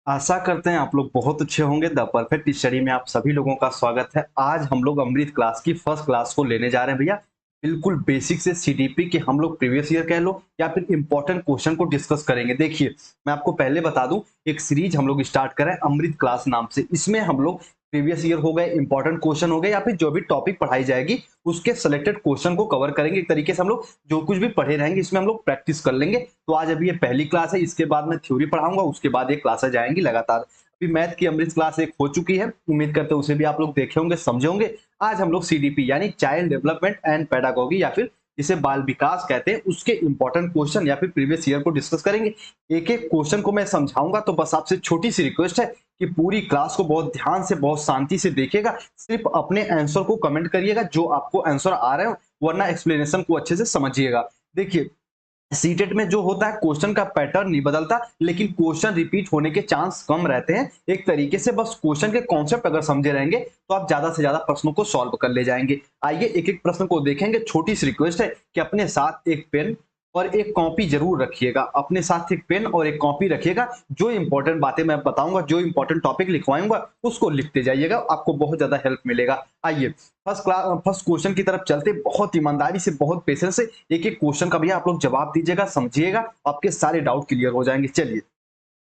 आशा करते हैं आप लोग बहुत अच्छे होंगे। द परफेक्ट स्टडी में आप सभी लोगों का स्वागत है। आज हम लोग अमृत क्लास की फर्स्ट क्लास को लेने जा रहे हैं भैया। बिल्कुल बेसिक से सीडीपी के हम लोग प्रीवियस ईयर कह लो या फिर इंपॉर्टेंट क्वेश्चन को डिस्कस करेंगे। देखिए, मैं आपको पहले बता दूं, एक सीरीज हम लोग स्टार्ट करें अमृत क्लास नाम से। इसमें हम लोग प्रीवियस ईयर हो गए, इंपॉर्टेंट क्वेश्चन हो गए या फिर जो भी टॉपिक पढ़ाई जाएगी उसके सिलेक्टेड क्वेश्चन को कवर करेंगे। एक तरीके से हम लोग जो कुछ भी पढ़े रहेंगे इसमें हम लोग प्रैक्टिस कर लेंगे। तो आज अभी ये पहली क्लास है, इसके बाद मैं थ्योरी पढ़ाऊंगा, उसके बाद ये क्लासेस जाएंगी लगातार। अभी मैथ की अमृत क्लास एक हो चुकी है, उम्मीद करते हैं उसे भी आप लोग देखे होंगे, समझे होंगे। आज हम लोग सीडीपी यानी चाइल्ड डेवलपमेंट एंड पेडागोगी या फिर जिसे बाल विकास कहते हैं उसके इंपॉर्टेंट क्वेश्चन या फिर प्रीवियस ईयर को डिस्कस करेंगे। एक एक क्वेश्चन को मैं समझाऊंगा, तो बस आपसे छोटी सी रिक्वेस्ट है कि पूरी क्लास को बहुत ध्यान से बहुत शांति से देखिएगा। सिर्फ अपने आंसर को कमेंट करिएगा जो आपको आंसर आ रहे हो, वरना एक्सप्लेनेशन को अच्छे से समझिएगा। देखिए, सीटेट में जो होता है क्वेश्चन का पैटर्न नहीं बदलता, लेकिन क्वेश्चन रिपीट होने के चांस कम रहते हैं। एक तरीके से बस क्वेश्चन के कॉन्सेप्ट अगर समझे रहेंगे तो आप ज्यादा से ज्यादा प्रश्नों को सॉल्व कर ले जाएंगे। आइए एक एक प्रश्न को देखेंगे। छोटी सी रिक्वेस्ट है कि अपने साथ एक पेन और एक कॉपी जरूर रखिएगा। अपने साथ एक पेन और एक कॉपी रखिएगा। जो इंपॉर्टेंट बातें मैं बताऊंगा, जो इंपॉर्टेंट टॉपिक लिखवाऊंगा, उसको लिखते जाइएगा, आपको बहुत ज्यादा हेल्प मिलेगा। आइए फर्स्ट क्वेश्चन की तरफ चलते। बहुत ईमानदारी से, बहुत पेशेंस से एक एक क्वेश्चन का भैया आप लोग जवाब दीजिएगा, समझिएगा, आपके सारे डाउट क्लियर हो जाएंगे। चलिए,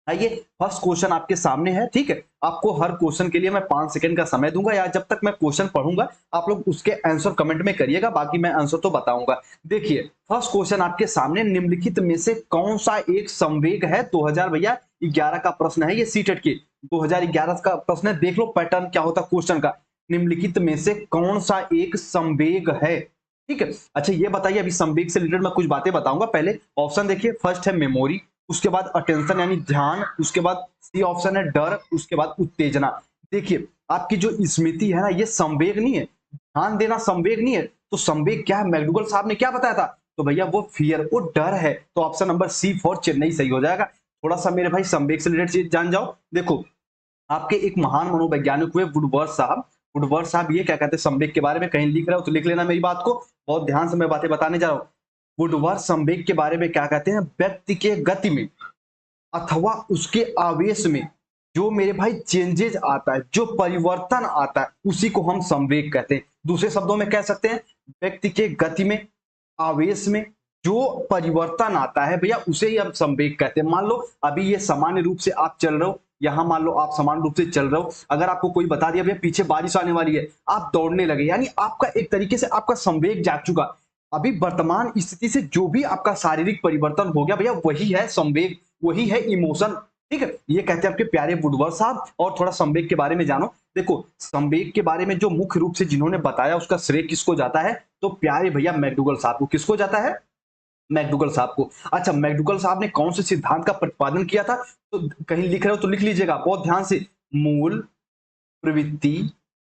आइए फर्स्ट क्वेश्चन आपके सामने है, ठीक है। आपको हर क्वेश्चन के लिए मैं 5 सेकंड का समय दूंगा, या जब तक मैं क्वेश्चन पढ़ूंगा आप लोग उसके आंसर कमेंट में करिएगा, बाकी मैं आंसर तो बताऊंगा। देखिए, फर्स्ट क्वेश्चन आपके सामने, निम्नलिखित में से कौन सा एक संवेग है। 2000 भैया 11 का प्रश्न है ये, सीटेट की 2011 का प्रश्न है। देख लो पैटर्न क्या होता क्वेश्चन का। निम्नलिखित में से कौन सा एक संवेग है, ठीक है। अच्छा ये बताइए, अभी संवेग से रिलेटेड मैं कुछ बातें बताऊंगा। पहले ऑप्शन देखिए, फर्स्ट है मेमोरी, उसके बाद अटेंशन यानी ध्यान, उसके बाद सी ऑप्शन है डर, उसके बाद उत्तेजना। देखिए, आपकी जो स्मृति है ना, ये संवेग नहीं है। ध्यान देना संवेग नहीं है, तो संवेग क्या है? मैकडूगल साहब ने क्या बताया था? तो भैया वो फियर, वो डर है। तो option number C for Chennai सही हो जाएगा। थोड़ा सा मेरे भाई संवेग से रिलेटेड चीज जान जाओ। देखो, आपके एक महान मनोवैज्ञानिक हुए वुडवर्ड साहब। वुडवर्ड साहब ये क्या कहते हैं संवेग के बारे में, कहीं लिख रहे हो तो लिख लेना मेरी बात को, बहुत ध्यान से मैं बातें बताने जा रहा हूं। वुडवर्ड संवेग के बारे में क्या कहते हैं? व्यक्ति के गति में अथवा उसके आवेश में जो मेरे भाई चेंजेज आता है, जो परिवर्तन आता है, उसी को हम संवेग कहते हैं। दूसरे शब्दों में कह सकते हैं, व्यक्ति के गति में, आवेश में जो परिवर्तन आता है भैया, उसे ही हम संवेग कहते हैं। मान लो अभी ये सामान्य रूप से आप चल रहे हो, यहां मान लो आप सामान्य रूप से चल रहे हो, अगर आपको कोई बता दिया भैया पीछे बारिश आने वाली है, आप दौड़ने लगे, यानी आपका एक तरीके से आपका संवेग जाग चुका। अभी वर्तमान स्थिति से जो भी आपका शारीरिक परिवर्तन हो गया भैया, वही है संवेग, वही है इमोशन, ठीक है। ये कहते हैं आपके प्यारे वुडवर्ड साहब। और थोड़ा संवेग के बारे में जानो। देखो, संवेग के बारे में जो मुख्य रूप से जिन्होंने बताया, उसका श्रेय किसको जाता है? तो प्यारे भैया मैकडूगल साहब को। किसको जाता है? मैकडूगल साहब को। अच्छा, मैकडूगल साहब ने कौन से सिद्धांत का प्रतिपादन किया था? तो कहीं लिख रहे हो तो लिख लीजिएगा बहुत ध्यान से। मूल प्रवृत्ति,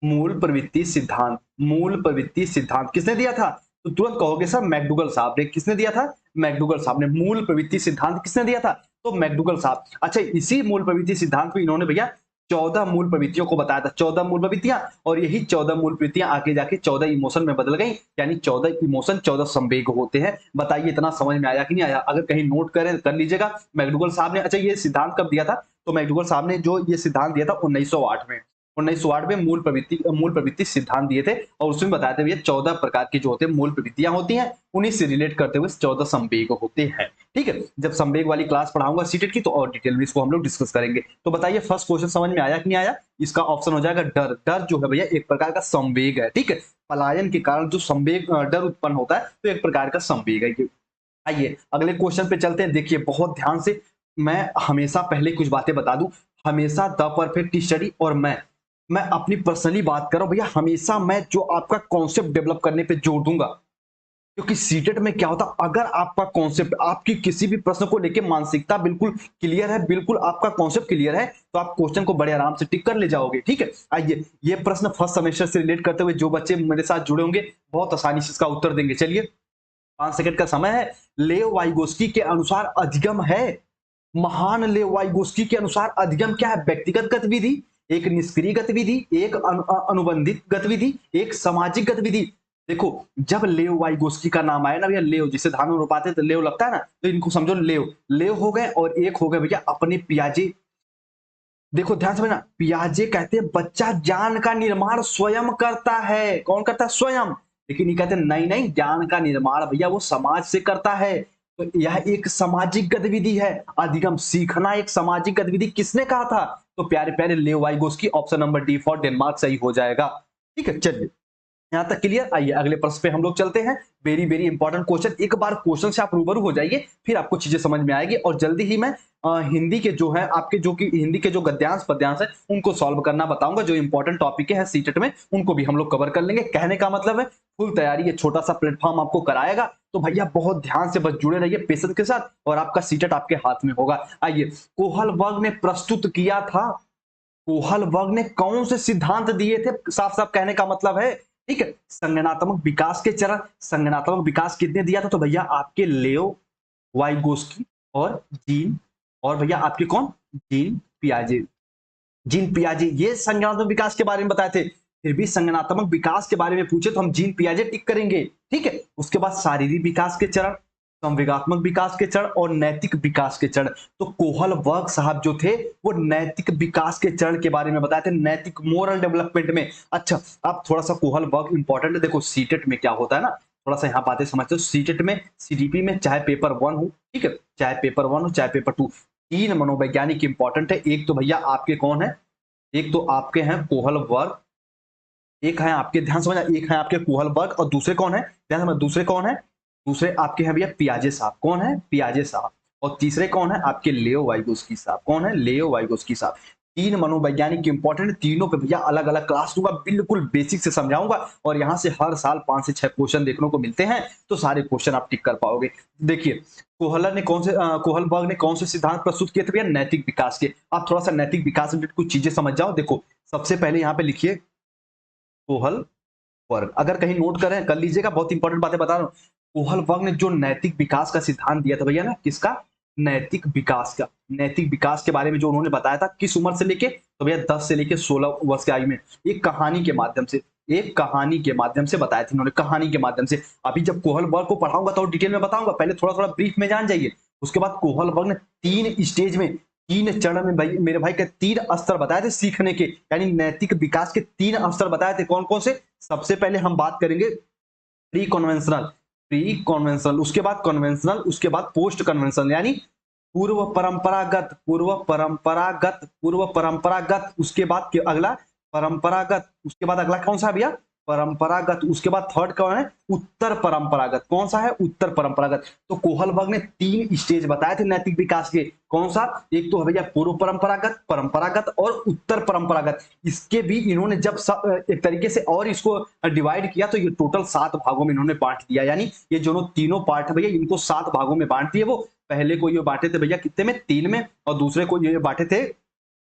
मूल प्रवृत्ति सिद्धांत। मूल प्रवृत्ति सिद्धांत किसने दिया था? तो तुरंत कहोगे सर मैकडूगल साहब ने। किसने दिया था? मैकडूगल साहब ने। मूल प्रवृत्ति सिद्धांत किसने दिया था? तो मैकडूगल साहब। अच्छा, इसी मूल प्रवृत्ति सिद्धांत को इन्होंने भैया 14 मूल प्रवृत्तियों को बताया था। 14 मूल प्रवृत्तियां, और यही 14 मूल प्रवृत्तियां आगे जाके 14 इमोशन में बदल गई, यानी 14 इमोशन 14 संवेग होते हैं। बताइए इतना समझ में आया कि नहीं आया? अगर कहीं नोट करें कर लीजिएगा। मैकडूगल साहब ने, अच्छा ये सिद्धांत कब दिया था? तो मैकडूगल साहब ने जो ये सिद्धांत दिया था 1908 में। 1908 में मूल प्रवृत्ति सिद्धांत दिए थे, और उसमें बताए थे भैया 14 प्रकार की जो होते हैं मूल प्रवृत्तियां होती हैं, उन्हीं से रिलेट करते हुए 14 संवेग होते हैं, ठीक है। जब संवेग वाली क्लास पढ़ाऊंगा सीटेट की, तो और डिटेल में इसको हम लोग डिस्कस करेंगे। तो बताइए फर्स्ट क्वेश्चन समझ में आया कि नहीं आया? इसका ऑप्शन हो जाएगा डर। डर जो है भैया एक प्रकार का संवेग है, ठीक है। पलायन के कारण जो संवेग डर उत्पन्न होता है, तो एक प्रकार का संवेग है ये। आइए अगले क्वेश्चन पे चलते हैं। देखिए बहुत ध्यान से, मैं हमेशा पहले कुछ बातें बता दूं, हमेशा द परफेक्ट स्टडी और मैं अपनी पर्सनली बात कर रहा हूं भैया, हमेशा मैं जो आपका कॉन्सेप्ट डेवलप करने पे जोर दूंगा। क्योंकि सीटेट में क्या होता, अगर आपका कॉन्सेप्ट, आपकी किसी भी प्रश्न को लेकर मानसिकता बिल्कुल क्लियर है, बिल्कुल आपका कॉन्सेप्ट क्लियर है, तो आप क्वेश्चन को बड़े आराम से टिक कर ले जाओगे, ठीक है। आइए ये प्रश्न फर्स्ट सेमेस्टर से रिलेट करते हुए जो बच्चे मेरे साथ जुड़े होंगे बहुत आसानी से इसका उत्तर देंगे। चलिए 5 सेकंड का समय है। लेव वाइगोस्की के अनुसार अधिगम है, महान लेव वाइगोस्की के अनुसार अधिगम क्या है? व्यक्तिगत गतिविधि, एक निष्क्रिय गतिविधि, एक अनुबंधित गतिविधि, एक सामाजिक गतिविधि। देखो, जब लेव वाइगोस्की का नाम आया ना भैया, लेव जिसे धान में रोपाते तो लेव लगता है ना, तो इनको समझो लेव। लेव हो गए, और एक हो गए भैया अपने पियाजे, देखो ध्यान से समझना, पियाजे कहते हैं बच्चा ज्ञान का निर्माण स्वयं करता है। कौन करता है? स्वयं। लेकिन ये कहते हैं नहीं नहीं, ज्ञान का निर्माण भैया वो समाज से करता है। तो यह एक सामाजिक गतिविधि है। अधिगम सीखना एक सामाजिक गतिविधि किसने कहा था? तो प्यारे प्यारे लेव Vygotsky, option number D for Denmark सही हो जाएगा। ठीक है, चलिए यहाँ तक क्लियर। आइए अगले प्रश्न पे हम लोग चलते हैं। Very very important question. एक बार क्वेश्चन से आप रूबरू हो जाइए, फिर आपको चीजें समझ में आएगी। और जल्दी ही मैं हिंदी के जो है आपके जो कि हिंदी के जो गद्यांश पद्यांश है उनको सॉल्व करना बताऊंगा। जो इंपॉर्टेंट टॉपिक है सीटेट में उनको भी हम लोग कवर कर लेंगे। कहने का मतलब है फुल तैयारी, ये छोटा सा प्लेटफॉर्म आपको कराएगा। तो भैया बहुत ध्यान से बस जुड़े रहिए पेशेंस के साथ, और आपका सीटेट आपके हाथ में होगा। आइए, कोहलबर्ग ने प्रस्तुत किया था, कोहलबर्ग ने कौन से सिद्धांत दिए थे? साफ साफ कहने का मतलब है, ठीक है, संगठनात्मक विकास के चरण। संगठनात्मक विकास कितने दिया था? तो भैया आपके लेओ वाइगोस्की और जीन, और भैया आपके कौन? जीन पियाजे। जीन पियाजे ये संगठनात्मक विकास के बारे में बताए थे। फिर भी संगठनात्मक विकास के बारे में पूछे तो हम जीन पियाजे टिक करेंगे। ठीक है, उसके बाद शारीरिक विकास के चरण, संवेगात्मक विकास के चरण और नैतिक विकास के चरण। तो कोहलबर्ग साहब जो थे वो नैतिक विकास के चरण के बारे में बताए थे, नैतिक मोरल डेवलपमेंट में। अच्छा, अब थोड़ा सा कोहलबर्ग इंपॉर्टेंट है। देखो सीटेट में क्या होता है ना, थोड़ा सा यहाँ बातें समझते हो। सीटेट में सीडीपी में चाहे पेपर 1 हो, ठीक है, चाहे पेपर 1 हो चाहे पेपर 2, 3 मनोवैज्ञानिक इंपॉर्टेंट है। एक तो भैया आपके कौन है? एक तो आपके हैं कोहलबर्ग, एक है आपके, ध्यान समझना, एक है आपके कोहलबर्ग और दूसरे कौन है? ध्यान समझ, दूसरे कौन है? दूसरे आपके हैं भैया पियाजे साहब। कौन है? पियाजे साहब। और तीसरे कौन है? आपके लेओ वाइगोस्की साहब। कौन है? लेओ वाइगोस्की साहब। 3 मनोवैज्ञानिक इंपॉर्टेंट, तीनों पे भैया अलग अलग क्लास लूंगा, बिल्कुल बेसिक से समझाऊंगा। और यहाँ से हर साल 5 से 6 क्वेश्चन देखने को मिलते हैं, तो सारे क्वेश्चन आप टिक कर पाओगे। देखिए, कोहलबर्ग ने कौन से सिद्धांत प्रस्तुत किए थे भैया? नैतिक विकास के। आप थोड़ा सा नैतिक विकास से कुछ चीजें समझ जाओ। देखो सबसे पहले यहाँ पे लिखिए कोहलबर्ग, अगर कहीं नोट करें कर लीजिएगा, बहुत इंपॉर्टेंट बातें बता रहा हूँ। कोहलबर्ग ने जो नैतिक विकास का सिद्धांत दिया था भैया ना, किसका? नैतिक विकास का। नैतिक विकास के बारे में जो उन्होंने बताया था, किस उम्र से लेके? तो भैया 10 से लेके 16 वर्ष की आयु में, एक कहानी के माध्यम से, एक कहानी के माध्यम से बताया था इन्होंने, कहानी के माध्यम से। अभी जब कोहलबर्ग को पढ़ाऊंगा तो डिटेल में बताऊंगा, पहले थोड़ा थोड़ा ब्रीफ में जान जाइए। उसके बाद कोहलबर्ग ने 3 स्टेज में, 3 चरण में भाई मेरे भाई के 3 स्तर बताए थे सीखने के, यानी नैतिक विकास के 3 स्तर बताए थे। कौन कौन से? सबसे पहले हम बात करेंगे प्री कन्वेंशनल, प्री कन्वेंशनल, उसके बाद कन्वेंशनल, उसके बाद पोस्ट कन्वेंशनल, यानी पूर्व परंपरागत, पूर्व परंपरागत, पूर्व परंपरागत। उसके बाद अगला परंपरागत, उसके बाद अगला कौन सा है भैया? परंपरागत। उसके बाद थर्ड कौन है? उत्तर परंपरागत। कौन सा है? उत्तर परंपरागत। तो कोहलबर्ग ने 3 स्टेज बताए थे नैतिक विकास के। कौन सा? एक तो भैया पूर्व परंपरागत, परंपरागत और उत्तर परंपरागत। इसके भी इन्होंने जब एक तरीके से और इसको डिवाइड किया तो ये टोटल 7 भागों में इन्होंने बांट दिया, यानी ये जो तीनों पार्ट है भैया इनको 7 भागों में बांट दिए। वो पहले को ये बांटे थे भैया कितने में? 3 में, और दूसरे को ये बांटे थे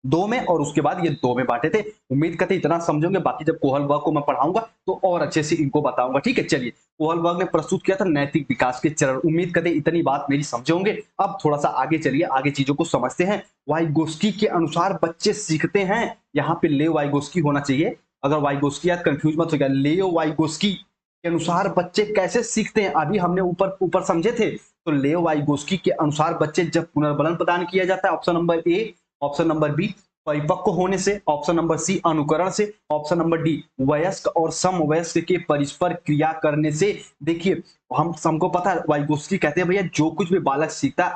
2 में, और उसके बाद ये 2 में बांटे थे। उम्मीद करते इतना समझोगे, बाकी जब कोहलबर्ग को मैं पढ़ाऊंगा तो और अच्छे से इनको बताऊंगा। ठीक है, चलिए, कोहलबर्ग ने प्रस्तुत किया था नैतिक विकास के चरण। उम्मीद करते इतनी बात मेरी समझे होंगे। अब थोड़ा सा आगे चलिए, आगे चीजों को समझते हैं। वाइगोस्की के अनुसार बच्चे सीखते हैं, यहाँ पे ले वाइगोस्की होना चाहिए, अगर वाइगोस्की याद कंफ्यूज मत हो गया। लेओ वाइगोस्की के अनुसार बच्चे कैसे सीखते हैं, अभी हमने ऊपर ऊपर समझे थे। तो लेओ वाइगोस्की के अनुसार बच्चे जब पुनर्बलन प्रदान किया जाता है, option number A, option number B परिपक्व होने से, ऑप्शन नंबर सी अनुकरण से, ऑप्शन नंबर डी वयस्क और समवयस्क के परस्पर क्रिया करने से। देखिए, हम सबको पता है वाइगोस्की कहते हैं भैया जो कुछ भी बालक सीखता है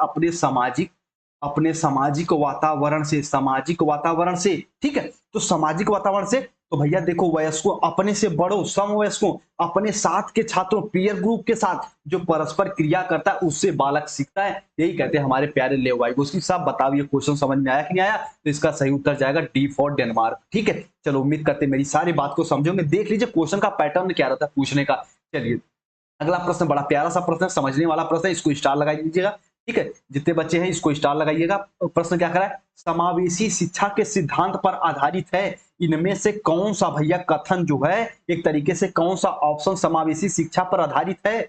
अपने सामाजिक वातावरण से, सामाजिक वातावरण से। ठीक है, तो सामाजिक वातावरण से, तो भैया देखो वयस्कों, अपने से बड़ों, समवयस्कों, अपने साथ के छात्रों, पीयर ग्रुप के साथ जो परस्पर क्रिया करता है उससे बालक सीखता है। यही कहते हैं हमारे प्यारे लेओ वाइगोस्की साहब। बताओ ये क्वेश्चन समझ में आया कि नहीं आया? तो इसका सही उत्तर जाएगा डी फॉर डेनमार्क। ठीक है, चलो उम्मीद करते मेरी सारी बात को समझोगे। देख लीजिए क्वेश्चन का पैटर्न क्या रहता है पूछने का। चलिए अगला प्रश्न बड़ा प्यारा सा प्रश्न है, समझने वाला प्रश्न है, इसको स्टार लगा दीजिएगा। ठीक है, जितने बच्चे हैं इसको स्टार लगाइएगा। प्रश्न क्या करा है? समावेशी शिक्षा के सिद्धांत पर आधारित है, इनमें से कौन सा भैया कथन जो है, एक तरीके से कौन सा ऑप्शन समावेशी शिक्षा पर आधारित है?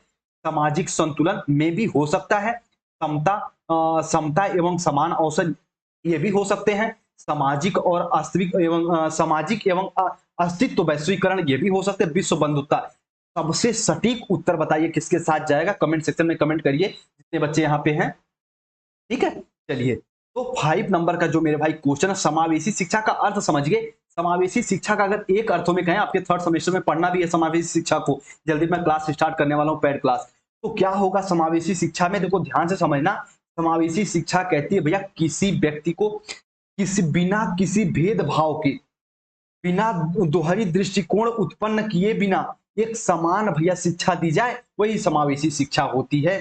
सामाजिक संतुलन में भी हो सकता है, समता एवं समान अवसर ये भी हो सकते हैं, सामाजिक और वास्तविक एवं सामाजिक एवं अस्तित्व वैश्वीकरण ये भी हो सकते हैं, विश्व बंधुता। सबसे सटीक उत्तर बताइए किसके साथ जाएगा? कमेंट सेक्शन में कमेंट करिए जितने बच्चे यहाँ पे हैं। ठीक है, चलिए तो 5 नंबर का जो मेरे भाई क्वेश्चन है, समावेशी शिक्षा का अर्थ समझिए। समावेशी शिक्षा का अगर एक अर्थों में कहें, आपके थर्ड सेमेस्टर में पढ़ना भी है समावेशी शिक्षा को, जल्दी मैं क्लास स्टार्ट करने वाला हूँ, पेड क्लास। तो क्या होगा समावेशी शिक्षा में, देखो ध्यान से समझना। समावेशी शिक्षा कहती है भैया किसी व्यक्ति को बिना किसी भेदभाव के, बिना दोहरी दृष्टिकोण उत्पन्न किए बिना एक समान भैया शिक्षा दी जाए, वही समावेशी शिक्षा होती है।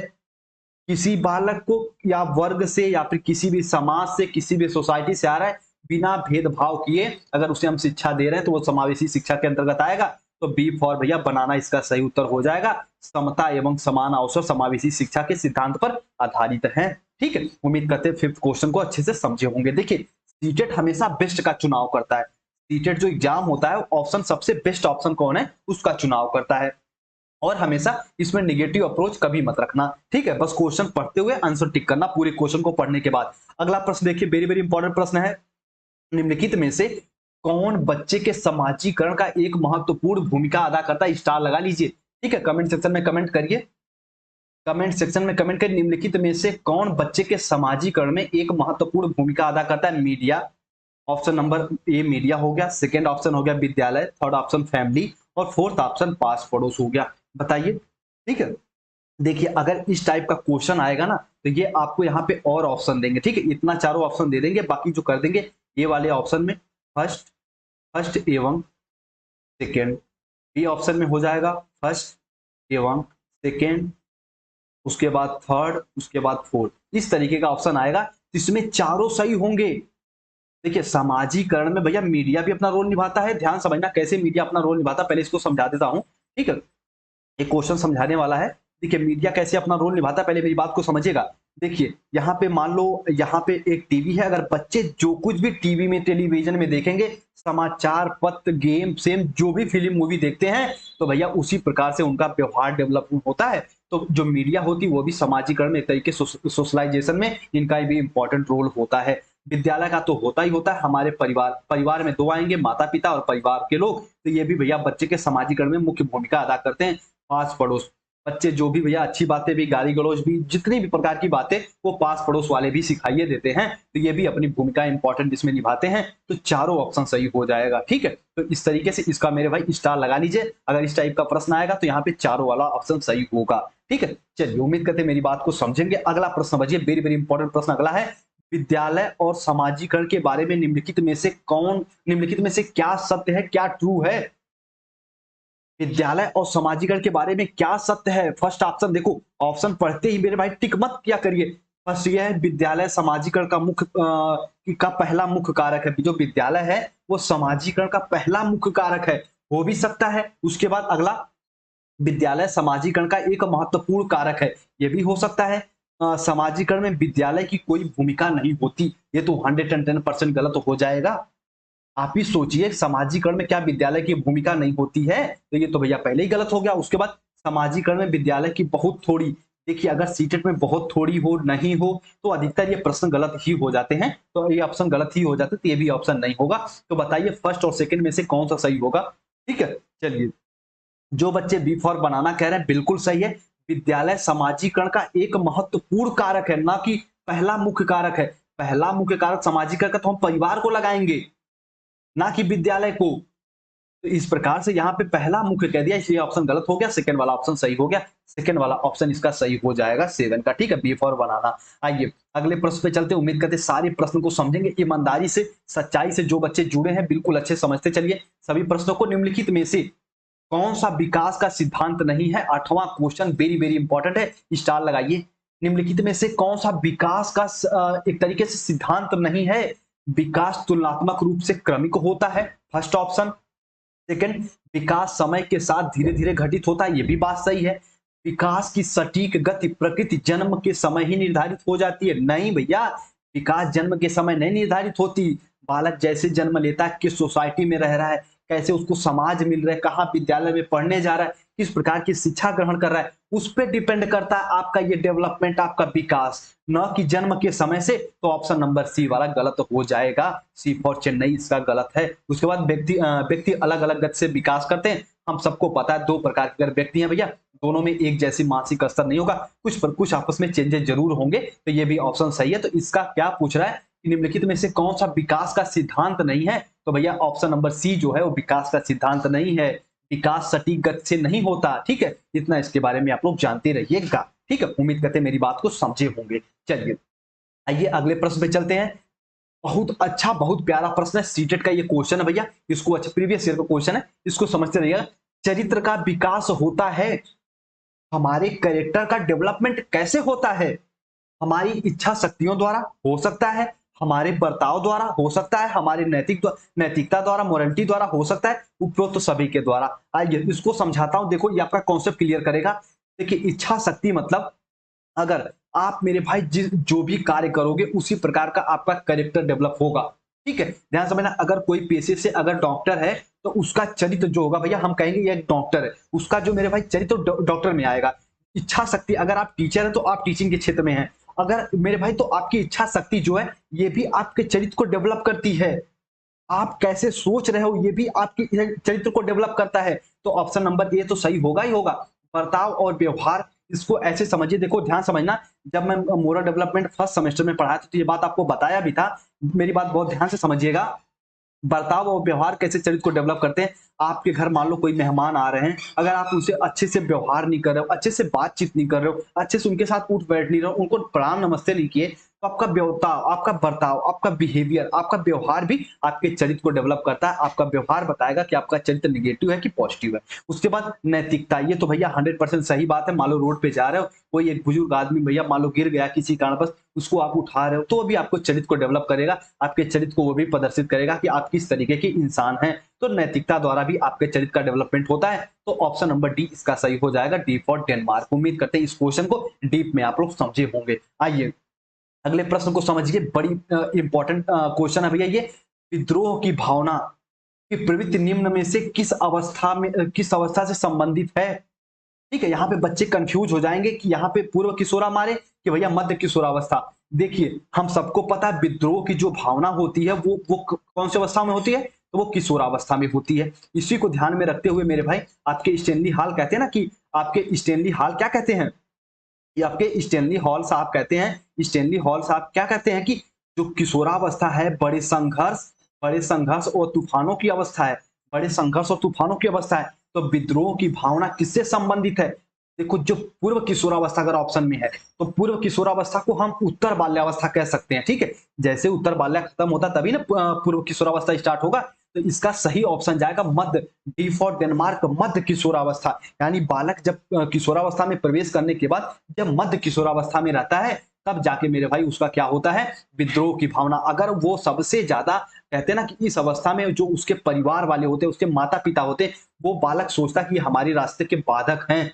किसी बालक को या वर्ग से या फिर किसी भी समाज से, किसी भी सोसाइटी से आ रहा है, बिना भेदभाव किए अगर उसे हम शिक्षा दे रहे हैं तो वो समावेशी शिक्षा के अंतर्गत आएगा। तो बी फॉर भैया बनाना इसका सही उत्तर हो जाएगा। समता एवं समान अवसर समावेशी शिक्षा के सिद्धांत पर आधारित है। ठीक है, उम्मीद करते हैं फिफ्थ क्वेश्चन को अच्छे से समझे होंगे। देखिए, सीटेट हमेशा बेस्ट का चुनाव करता है। सीटेट जो एग्जाम होता है, ऑप्शन सबसे बेस्ट ऑप्शन कौन है उसका चुनाव करता है। और हमेशा इसमें नेगेटिव अप्रोच कभी मत रखना। ठीक है, बस क्वेश्चन पढ़ते हुए आंसर टिक करना पूरे क्वेश्चन को पढ़ने के बाद। अगला प्रश्न देखिए, वेरी वेरी इंपॉर्टेंट प्रश्न है। निम्नलिखित में से कौन बच्चे के समाजीकरण का एक महत्वपूर्ण भूमिका अदा करता है? स्टार लगा लीजिए। ठीक है, कमेंट सेक्शन में कमेंट करिए। कमेंट सेक्शन में कमेंट करिए, निम्नलिखित में से कौन बच्चे के समाजीकरण में एक महत्वपूर्ण भूमिका अदा करता है? मीडिया। ऑप्शन नंबर ए मीडिया हो गया, सेकंड ऑप्शन हो गया विद्यालय, थर्ड ऑप्शन फैमिली और फोर्थ ऑप्शन पास पड़ोस हो गया। बताइए। ठीक है, देखिए अगर इस टाइप का क्वेश्चन आएगा ना तो ये आपको यहाँ पे और ऑप्शन देंगे। ठीक है, इतना चारों ऑप्शन दे देंगे, बाकी जो कर देंगे ये वाले ऑप्शन में फर्स्ट, फर्स्ट एवं सेकेंड। बी ऑप्शन में हो जाएगा फर्स्ट एवं सेकेंड, उसके बाद थर्ड, उसके बाद फोर्थ। इस तरीके का ऑप्शन आएगा जिसमें चारों सही होंगे। देखिए, सामाजिकरण में भैया मीडिया भी अपना रोल निभाता है। ध्यान समझना कैसे मीडिया अपना रोल निभाता है, पहले इसको समझा देता हूं। ठीक है, एक क्वेश्चन समझाने वाला है। देखिए, मीडिया कैसे अपना रोल निभाता है, पहले मेरी बात को समझिएगा। देखिए, यहाँ पे मान लो यहाँ पे एक टीवी है, अगर बच्चे जो कुछ भी टीवी में टेलीविजन में देखेंगे, समाचार पत्र गेम सेम जो भी फिल्म मूवी देखते हैं, तो भैया उसी प्रकार से उनका व्यवहार डेवलप होता है। तो जो मीडिया होती है वो भी समाजीकरण में एक तरीके सोशलाइजेशन में इनका भी इंपॉर्टेंट रोल होता है। विद्यालय का तो होता ही होता है। हमारे परिवार, परिवार में दो आएंगे, माता पिता और परिवार के लोग, तो ये भी भैया बच्चे के समाजीकरण में मुख्य भूमिका अदा करते हैं। पास पड़ोस, बच्चे जो भी भैया अच्छी बातें भी, गाली गलौज भी, जितनी भी प्रकार की बातें वो पास पड़ोस वाले भी सिखाइए देते हैं। तो ये भी अपनी भूमिका इंपॉर्टेंट इसमें निभाते हैं। तो चारों ऑप्शन सही हो जाएगा। ठीक है, तो इस तरीके से इसका मेरे भाई स्टार लगा लीजिए। अगर इस टाइप का प्रश्न आएगा तो यहाँ पे चारों वाला ऑप्शन सही होगा। ठीक है, चलिए उम्मीद करते हैं मेरी बात को समझेंगे। अगला प्रश्न समझिए, वेरी वेरी इंपॉर्टेंट प्रश्न अगला है। विद्यालय और समाजीकरण के बारे में निम्नलिखित में से क्या सत्य है, क्या ट्रू है? विद्यालय और समाजीकरण के बारे में क्या सत्य है? फर्स्ट ऑप्शन देखो, ऑप्शन पढ़ते ही मेरे भाई टिक मत क्या करिए। फर्स्ट ये है, विद्यालय समाजीकरण का का पहला मुख्य कारक है। जो विद्यालय है वो समाजीकरण का पहला मुख्य कारक है, हो भी सकता है। उसके बाद अगला, विद्यालय समाजीकरण का एक महत्वपूर्ण कारक है, ये भी हो सकता है। समाजीकरण में विद्यालय की कोई भूमिका नहीं होती, ये तो 110% गलत हो जाएगा। आप ही सोचिए, समाजीकरण में क्या विद्यालय की भूमिका नहीं होती है? तो ये तो भैया पहले ही गलत हो गया। उसके बाद समाजीकरण में विद्यालय की बहुत थोड़ी, देखिए अगर सीटेट में बहुत थोड़ी हो, नहीं हो, तो अधिकतर ये प्रश्न गलत ही हो जाते हैं। तो ये ऑप्शन गलत ही हो जाते हैं, तो ये भी ऑप्शन नहीं होगा। तो बताइए फर्स्ट और सेकंड में से कौन सा सही होगा? ठीक है, चलिए जो बच्चे बी फॉर बनाना कह रहे हैं बिल्कुल सही है। विद्यालय समाजीकरण का एक महत्वपूर्ण कारक है, ना कि पहला मुख्य कारक है। पहला मुख्य कारक समाजीकरण का तो हम परिवार को लगाएंगे, ना कि विद्यालय को। तो इस प्रकार से यहाँ पे पहला मुख्य कह दिया, इसलिए ऑप्शन गलत हो गया। सेकंड वाला ऑप्शन सही हो गया। सेकंड वाला ऑप्शन इसका सही हो जाएगा 7 का। ठीक है, बी फॉर बनाना। आइए अगले प्रश्न पे चलते। उम्मीद करते सारे प्रश्न को समझेंगे ईमानदारी से, सच्चाई से। जो बच्चे जुड़े हैं बिल्कुल अच्छे समझते चलिए सभी प्रश्नों को। निम्नलिखित में से कौन सा विकास का सिद्धांत नहीं है? 8वां क्वेश्चन वेरी वेरी इंपॉर्टेंट है, स्टार लगाइए। निम्नलिखित में से कौन सा विकास का एक तरीके से सिद्धांत नहीं है? विकास तुलनात्मक रूप से क्रमिक होता है, फर्स्ट ऑप्शन। सेकंड, विकास समय के साथ धीरे धीरे घटित होता है, ये भी बात सही है। विकास की सटीक गति प्रकृति जन्म के समय ही निर्धारित हो जाती है, नहीं भैया, विकास जन्म के समय नहीं निर्धारित होती। बालक जैसे जन्म लेता है, किस सोसाइटी में रह रहा है, कैसे उसको समाज मिल रहा है, कहाँ विद्यालय में पढ़ने जा रहा है, किस प्रकार की शिक्षा ग्रहण कर रहा है, उस पर डिपेंड करता है आपका ये डेवलपमेंट, आपका विकास, न कि जन्म के समय से। तो ऑप्शन नंबर सी वाला गलत हो जाएगा। सी फॉर चेन्नई इसका गलत है। उसके बाद व्यक्ति अलग अलग गति से विकास करते हैं। हम सबको पता है दो प्रकार के अगर व्यक्ति हैं भैया, दोनों में एक जैसी मानसिक स्तर नहीं होगा, कुछ पर कुछ आपस में चेंजेस जरूर होंगे। तो ये भी ऑप्शन सही है। तो इसका क्या पूछ रहा है कि निम्नलिखित में से कौन सा विकास का सिद्धांत नहीं है? तो भैया ऑप्शन नंबर सी जो है वो विकास का सिद्धांत नहीं है। विकास सटीक गति से नहीं होता, ठीक है। इतना इसके बारे में आप लोग जानते रहिएगा, ठीक है। उम्मीद करते हैं मेरी बात को समझे होंगे। चलिए आइए अगले प्रश्न पे चलते हैं। बहुत अच्छा, बहुत प्यारा प्रश्न है, सीटेट का ये क्वेश्चन है भैया। इसको अच्छा, प्रीवियस ईयर का क्वेश्चन है, इसको समझते रहिएगा। चरित्र का विकास होता है, हमारे कैरेक्टर का डेवलपमेंट कैसे होता है? हमारी इच्छा शक्तियों द्वारा हो सकता है, हमारे बर्ताव द्वारा हो सकता है, हमारे नैतिकता द्वारा, मोरलिटी द्वारा हो सकता है, उपरोक्त तो सभी के द्वारा। आइए इसको समझाता हूं। देखो ये आपका कॉन्सेप्ट क्लियर करेगा। देखिए इच्छा शक्ति मतलब अगर आप मेरे भाई जो भी कार्य करोगे उसी प्रकार का आपका कैरेक्टर डेवलप होगा, ठीक है। ध्यान समझना, अगर कोई पेशे से अगर डॉक्टर है तो उसका चरित्र जो होगा भैया, हम कहेंगे ये एक डॉक्टर है, उसका जो मेरे भाई चरित्र डॉक्टर में आएगा। इच्छा शक्ति, अगर आप टीचर है तो आप टीचिंग के क्षेत्र में है, अगर मेरे भाई तो आपकी इच्छा शक्ति जो है ये भी आपके चरित्र को डेवलप करती है। आप कैसे सोच रहे हो ये भी आपकी चरित्र को डेवलप करता है। तो ऑप्शन नंबर ए तो सही होगा ही होगा। बर्ताव और व्यवहार, इसको ऐसे समझिए। देखो ध्यान समझना, जब मैं मोरल डेवलपमेंट फर्स्ट सेमेस्टर में पढ़ाया था तो ये बात आपको बताया भी था। मेरी बात बहुत ध्यान से समझिएगा। बर्ताव और व्यवहार कैसे चरित्र को डेवलप करते हैं। आपके घर मान लो कोई मेहमान आ रहे हैं, अगर आप उनसे अच्छे से व्यवहार नहीं कर रहे हो, अच्छे से बातचीत नहीं कर रहे हो, अच्छे से उनके साथ उठ बैठ नहीं रहे हो, उनको प्रणाम नमस्ते नहीं किए, तो आपका व्यवताव, आपका बर्ताव, आपका बिहेवियर, आपका व्यवहार भी आपके चरित्र को डेवलप करता है। आपका व्यवहार बताएगा कि आपका चरित्र निगेटिव है कि पॉजिटिव है। उसके बाद नैतिकता, ये तो भैया 100% सही बात है। मान लो रोड पे जा रहे हो, कोई एक बुजुर्ग आदमी भैया मान लो गिर गया किसी कारणवश, उसको आप उठा रहे हो, तो भी आपको चरित्र को डेवलप करेगा, आपके चरित्र को वो भी प्रदर्शित करेगा कि आप किस तरीके के इंसान हैं। तो नैतिकता द्वारा भी आपके चरित्र का डेवलपमेंट होता है। तो ऑप्शन नंबर डी इसका सही हो जाएगा, डी फॉर डेनमार्क। उम्मीद करते हैं इस क्वेश्चन को डीप में आप लोग समझे होंगे। आइए अगले प्रश्न को समझिए, बड़ी इंपॉर्टेंट क्वेश्चन है भैया ये। विद्रोह की भावना की प्रवृत्ति निम्न में से किस अवस्था से संबंधित है? ठीक है, यहाँ पे बच्चे कंफ्यूज हो जाएंगे कि यहाँ पे पूर्व किशोरा मारे कि भैया मध्य किशोरावस्था। देखिए हम सबको पता है विद्रोह की जो भावना होती है वो कौन सी अवस्था में होती है? तो वो किशोरावस्था में होती है। इसी को ध्यान में रखते हुए मेरे भाई, आपके स्टैनली हॉल कहते हैं ना, कि आपके स्टैनली हॉल क्या कहते हैं, ये आपके स्टैनली हॉल साहब कहते हैं, स्टैनली हॉल साहब क्या कहते हैं कि जो किशोरावस्था है बड़े संघर्ष और तूफानों की अवस्था है, बड़े संघर्ष और तूफानों की अवस्था है। तो विद्रोह की भावना किससे संबंधित है? देखो जो पूर्व किशोरावस्था अगर ऑप्शन में है तो पूर्व किशोरावस्था को हम उत्तर बाल्यावस्था कह सकते हैं, ठीक है। जैसे उत्तर बाल्या खत्म होता तभी ना पूर्व किशोरावस्था स्टार्ट होगा। तो इसका सही ऑप्शन जाएगा मध्य, डी फॉर डेनमार्क, मध्य किशोरावस्था। यानी बालक जब किशोरावस्था में प्रवेश करने के बाद जब मध्य किशोरावस्था में रहता है तब जाके मेरे भाई उसका क्या होता है, विद्रोह की भावना। अगर वो सबसे ज्यादा कहते हैं ना कि इस अवस्था में जो उसके परिवार वाले होते हैं, उसके माता पिता होते हैं, वो बालक सोचता है कि हमारे रास्ते के बाधक हैं,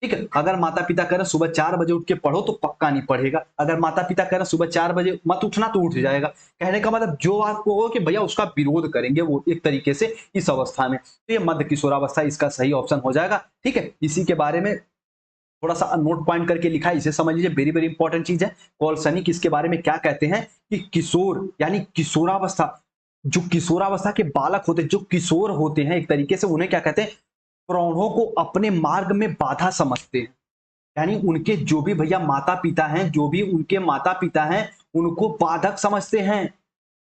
ठीक है। अगर माता पिता कह रहे सुबह 4 बजे उठ के पढ़ो तो पक्का नहीं पढ़ेगा। अगर माता पिता कह रहे सुबह 4 बजे मत उठना तो उठ जाएगा। कहने का मतलब जो आपको हो कि भैया उसका विरोध करेंगे वो एक तरीके से इस अवस्था में। तो ये मध्य किशोरावस्था इसका सही ऑप्शन हो जाएगा, ठीक है। इसी के बारे में थोड़ा सा नोट पॉइंट करके लिखा है, इसे समझ लीजिए, वेरी वेरी इंपॉर्टेंट चीज है। कॉलसनिक इसके बारे में क्या कहते हैं कि किशोर यानी किशोरावस्था, जो किशोरावस्था के बालक होते हैं, जो किशोर होते हैं, एक तरीके से उन्हें क्या कहते हैं, प्रौढ़ों को अपने मार्ग में बाधा समझते हैं। यानी उनके जो भी भैया माता पिता हैं, जो भी उनके माता पिता हैं, उनको बाधक समझते हैं।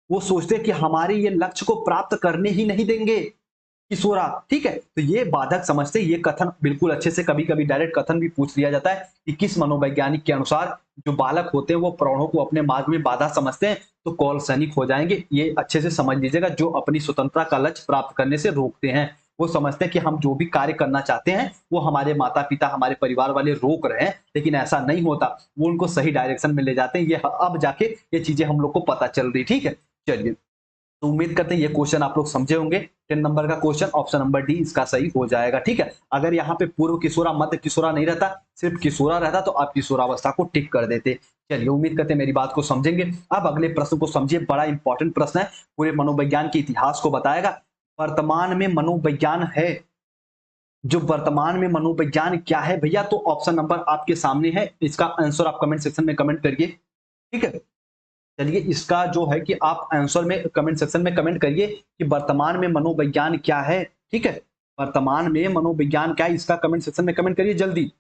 वो सोचते हैं कि हमारे ये लक्ष्य को प्राप्त करने ही नहीं देंगे किशोरा, ठीक है। तो ये बाधक समझते, ये कथन बिल्कुल अच्छे से, कभी कभी डायरेक्ट कथन भी पूछ लिया जाता है कि किस मनोवैज्ञानिक के अनुसार जो बालक होते हैं वो प्रौढ़ों को अपने मार्ग में बाधा समझते हैं। तो कॉल सैनिक हो जाएंगे। ये अच्छे से समझ लीजिएगा, जो अपनी स्वतंत्रता का लक्ष्य प्राप्त करने से रोकते हैं। वो समझते हैं कि हम जो भी कार्य करना चाहते हैं वो हमारे माता पिता, हमारे परिवार वाले रोक रहे हैं, लेकिन ऐसा नहीं होता। वो उनको सही डायरेक्शन में ले जाते हैं। ये अब जाके ये चीजें हम लोग को पता चल रही, ठीक है। चलिए तो उम्मीद करते हैं ये क्वेश्चन आप लोग समझे होंगे। 10 नंबर का क्वेश्चन, ऑप्शन नंबर डी इसका सही हो जाएगा, ठीक है। अगर यहाँ पे पूर्व किशोरा मध्य किशोरा नहीं रहता, सिर्फ किशोरा रहता तो आप किशोरावस्था को टिक कर देते। चलिए उम्मीद करते हैं मेरी बात को समझेंगे। अब अगले प्रश्न को समझिए, बड़ा इंपॉर्टेंट प्रश्न है, पूरे मनोविज्ञान के इतिहास को बताएगा। वर्तमान में मनोविज्ञान है, जो वर्तमान में मनोविज्ञान क्या है भैया, तो ऑप्शन नंबर आपके सामने है। इसका आंसर आप कमेंट सेक्शन में कमेंट करिए, ठीक है। चलिए इसका जो है कि आप आंसर में कमेंट सेक्शन में कमेंट करिए कि वर्तमान में मनोविज्ञान क्या है, ठीक है। वर्तमान में मनोविज्ञान क्या है, इसका कमेंट सेक्शन में कमेंट करिए जल्दी।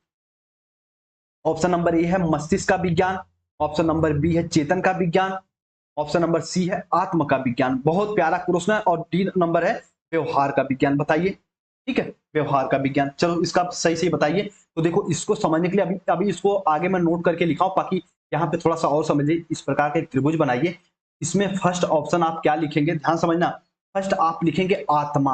ऑप्शन नंबर ए है मस्तिष्क का विज्ञान, ऑप्शन नंबर बी है चेतन का विज्ञान, ऑप्शन नंबर सी है आत्म का विज्ञान। बहुत प्यारा क्वेश्चन है। और डी नंबर है व्यवहार का विज्ञान। बताइए, ठीक है, व्यवहार का विज्ञान। चलो इसका आप सही सही बताइए। तो देखो इसको समझने के लिए अभी अभी इसको आगे मैं नोट करके लिखा हूं, ताकि यहाँ पे थोड़ा सा और समझिए। इस प्रकार का एक त्रिभुज बनाइए। इसमें फर्स्ट ऑप्शन आप क्या लिखेंगे, ध्यान समझना। फर्स्ट आप लिखेंगे आत्मा,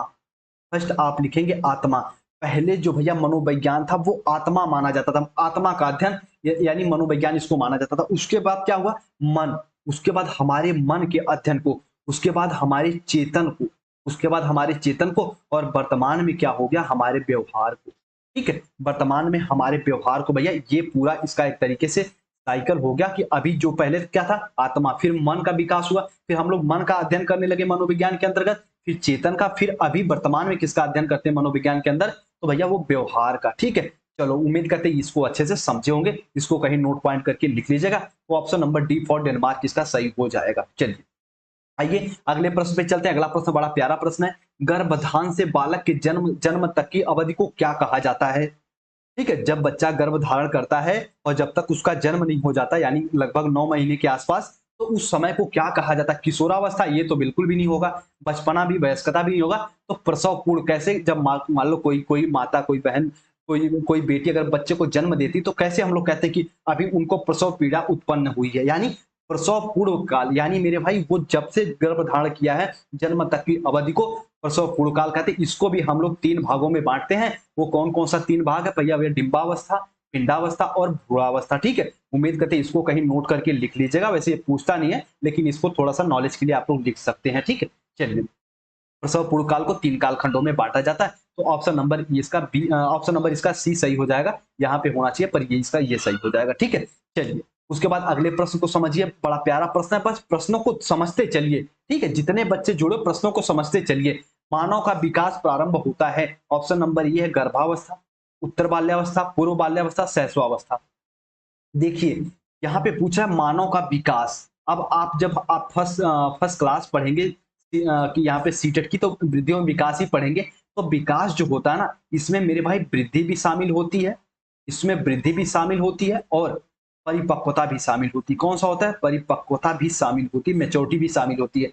फर्स्ट आप लिखेंगे आत्मा। पहले जो भैया मनोविज्ञान था वो आत्मा माना जाता था, आत्मा का अध्ययन यानी मनोविज्ञान इसको माना जाता था। उसके बाद क्या हुआ, मन, उसके बाद हमारे मन के अध्ययन को, उसके बाद हमारे चेतन को, उसके बाद हमारे चेतन को, और वर्तमान में क्या हो गया, हमारे व्यवहार को। ठीक है, वर्तमान में हमारे व्यवहार को भैया, ये पूरा इसका एक तरीके से साइकिल हो गया कि अभी जो पहले क्या था आत्मा, फिर मन का विकास हुआ, फिर हम लोग मन का अध्ययन करने लगे मनोविज्ञान के अंतर्गत, फिर चेतन का, फिर अभी वर्तमान में किसका अध्ययन करते हैं मनोविज्ञान के अंदर, तो भैया वो व्यवहार का। ठीक है, चलो उम्मीद करते हैं इसको अच्छे से समझे होंगे। इसको कहीं नोट पॉइंट करके लिख लीजिएगा। तो option number D for Denmark इसका सही हो जाएगा। चलिए आइए अगले प्रश्न पे चलते हैं। अगला प्रश्न बड़ा प्यारा प्रश्न है। गर्भधान से बालक के जन्म तक की अवधि को क्या कहा जाता है। ठीक है, जब बच्चा गर्भ धारण करता है और जब तक उसका जन्म नहीं हो जाता, यानी लगभग 9 महीने के आसपास, तो उस समय को क्या कहा जाता है। किशोरावस्था ये तो बिल्कुल भी नहीं होगा, बचपना भी, वयस्कता भी नहीं होगा। तो प्रसव पूर्व कैसे, जब मान लो कोई माता, कोई बहन, कोई कोई बेटी अगर बच्चे को जन्म देती, तो कैसे हम लोग कहते हैं कि अभी उनको प्रसव पीड़ा उत्पन्न हुई है, यानी प्रसव पूर्व काल, यानी मेरे भाई वो जब से गर्भ धारण किया है जन्म तक की अवधि को प्रसव पूर्व काल कहते हैं। इसको भी हम लोग 3 भागों में बांटते हैं। वो कौन कौन सा 3 भाग है भैया, डिंबावस्था, पिंडावस्था और भ्रूणावस्था। ठीक है, उम्मीद करते हैं इसको कहीं नोट करके लिख लीजिएगा। वैसे ये पूछता नहीं है, लेकिन इसको थोड़ा सा नॉलेज के लिए आप लोग लिख सकते हैं। ठीक है, चलिए प्रसव पूर्व काल को 3 काल खंडों में बांटा जाता है। तो ऑप्शन नंबर इसका बी, ऑप्शन नंबर इसका सी सही हो जाएगा। यहाँ पे होना चाहिए, पर ये इसका ये सही हो जाएगा। ठीक है, चलिए उसके बाद अगले प्रश्न को समझिए। बड़ा प्यारा प्रश्न है, बस प्रश्नों को समझते चलिए। ठीक है, जितने बच्चे जुड़े प्रश्नों को समझते चलिए। मानव का विकास प्रारंभ होता है, ऑप्शन नंबर ये है गर्भावस्था, उत्तर बाल्यावस्था, पूर्व बाल्यावस्था, शैशवावस्था। देखिए यहाँ पे पूछा है मानव का विकास। अब आप जब आप फर्स्ट क्लास पढ़ेंगे कि यहाँ पे सीटेट की, तो वृद्धि और विकास ही पढ़ेंगे। तो विकास जो होता है ना, इसमें मेरे भाई वृद्धि भी शामिल होती है, इसमें वृद्धि भी शामिल होती है और परिपक्वता भी शामिल होती है। कौन सा होता है, परिपक्वता भी शामिल होती है, मैच्योरिटी भी शामिल होती है।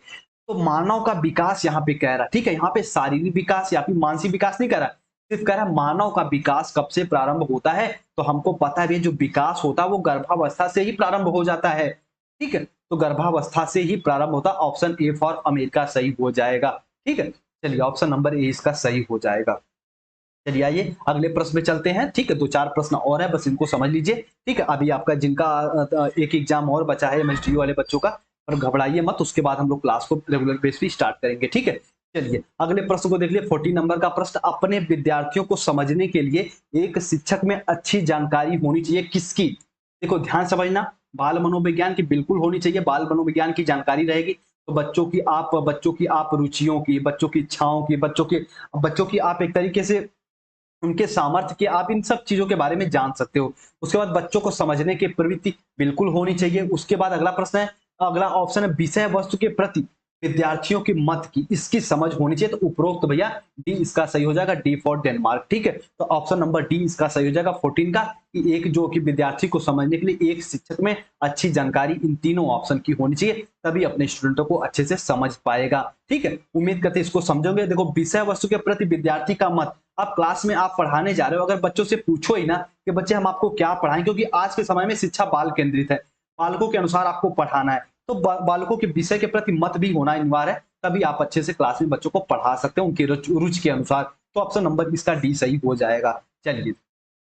तो मानव का विकास यहाँ पे कह रहा है। ठीक है, यहाँ पे शारीरिक विकास या फिर मानसिक विकास नहीं कह रहा, सिर्फ कह रहा है मानव का विकास कब से प्रारंभ होता है। तो हमको पता है जो विकास होता है वो गर्भावस्था से ही प्रारंभ हो जाता है। ठीक है, तो गर्भावस्था से ही प्रारंभ होता है। ऑप्शन ए फॉर अमेरिका सही हो जाएगा। ठीक है, चलिए ऑप्शन नंबर ए इसका सही हो जाएगा। चलिए आइए अगले प्रश्न में चलते हैं। ठीक है, 2-4 प्रश्न और है, बस इनको समझ लीजिए। ठीक है, अभी आपका जिनका एक एग्जाम और बचा है एमएसडीयू वाले बच्चों का, और घबराइए मत, उसके बाद हम लोग क्लास को रेगुलर बेस पे स्टार्ट करेंगे। ठीक है, चलिए अगले प्रश्न को देख लिए। 40 नंबर का प्रश्न, अपने विद्यार्थियों को समझने के लिए एक शिक्षक में अच्छी जानकारी होनी चाहिए किसकी। देखो ध्यान समझना, बाल मनोविज्ञान की बिल्कुल होनी चाहिए, बाल मनोविज्ञान की जानकारी रहेगी। तो बच्चों की आप रुचियों की, बच्चों की इच्छाओं की, बच्चों की आप एक तरीके से उनके सामर्थ्य के, आप इन सब चीजों के बारे में जान सकते हो। उसके बाद बच्चों को समझने की प्रवृत्ति बिल्कुल होनी चाहिए। उसके बाद अगला प्रश्न है, अगला ऑप्शन है विषय वस्तु के प्रति विद्यार्थियों की मत की, इसकी समझ होनी चाहिए। तो उपरोक्त भैया डी इसका सही हो जाएगा, डी फॉर डेनमार्क। ठीक है, तो ऑप्शन नंबर डी इसका सही हो जाएगा 14 का, कि एक जो कि विद्यार्थी को समझने के लिए एक शिक्षक में अच्छी जानकारी इन तीनों ऑप्शन की होनी चाहिए, तभी अपने स्टूडेंटों को अच्छे से समझ पाएगा। ठीक है, उम्मीद करते इसको समझोगे। देखो विषय वस्तु के प्रति विद्यार्थी का मत, आप क्लास में आप पढ़ाने जा रहे हो, अगर बच्चों से पूछो ही ना कि बच्चे हम आपको क्या पढ़ाएं, क्योंकि आज के समय में शिक्षा बाल केंद्रित है, बालकों के अनुसार आपको पढ़ाना है, तो बालकों के विषय के प्रति मत भी होना अनिवार्य है, तभी आप अच्छे से क्लास में बच्चों को पढ़ा सकते हैं उनकी रुचि के अनुसार। तो ऑप्शन नंबर इसका डी सही हो जाएगा। चलिए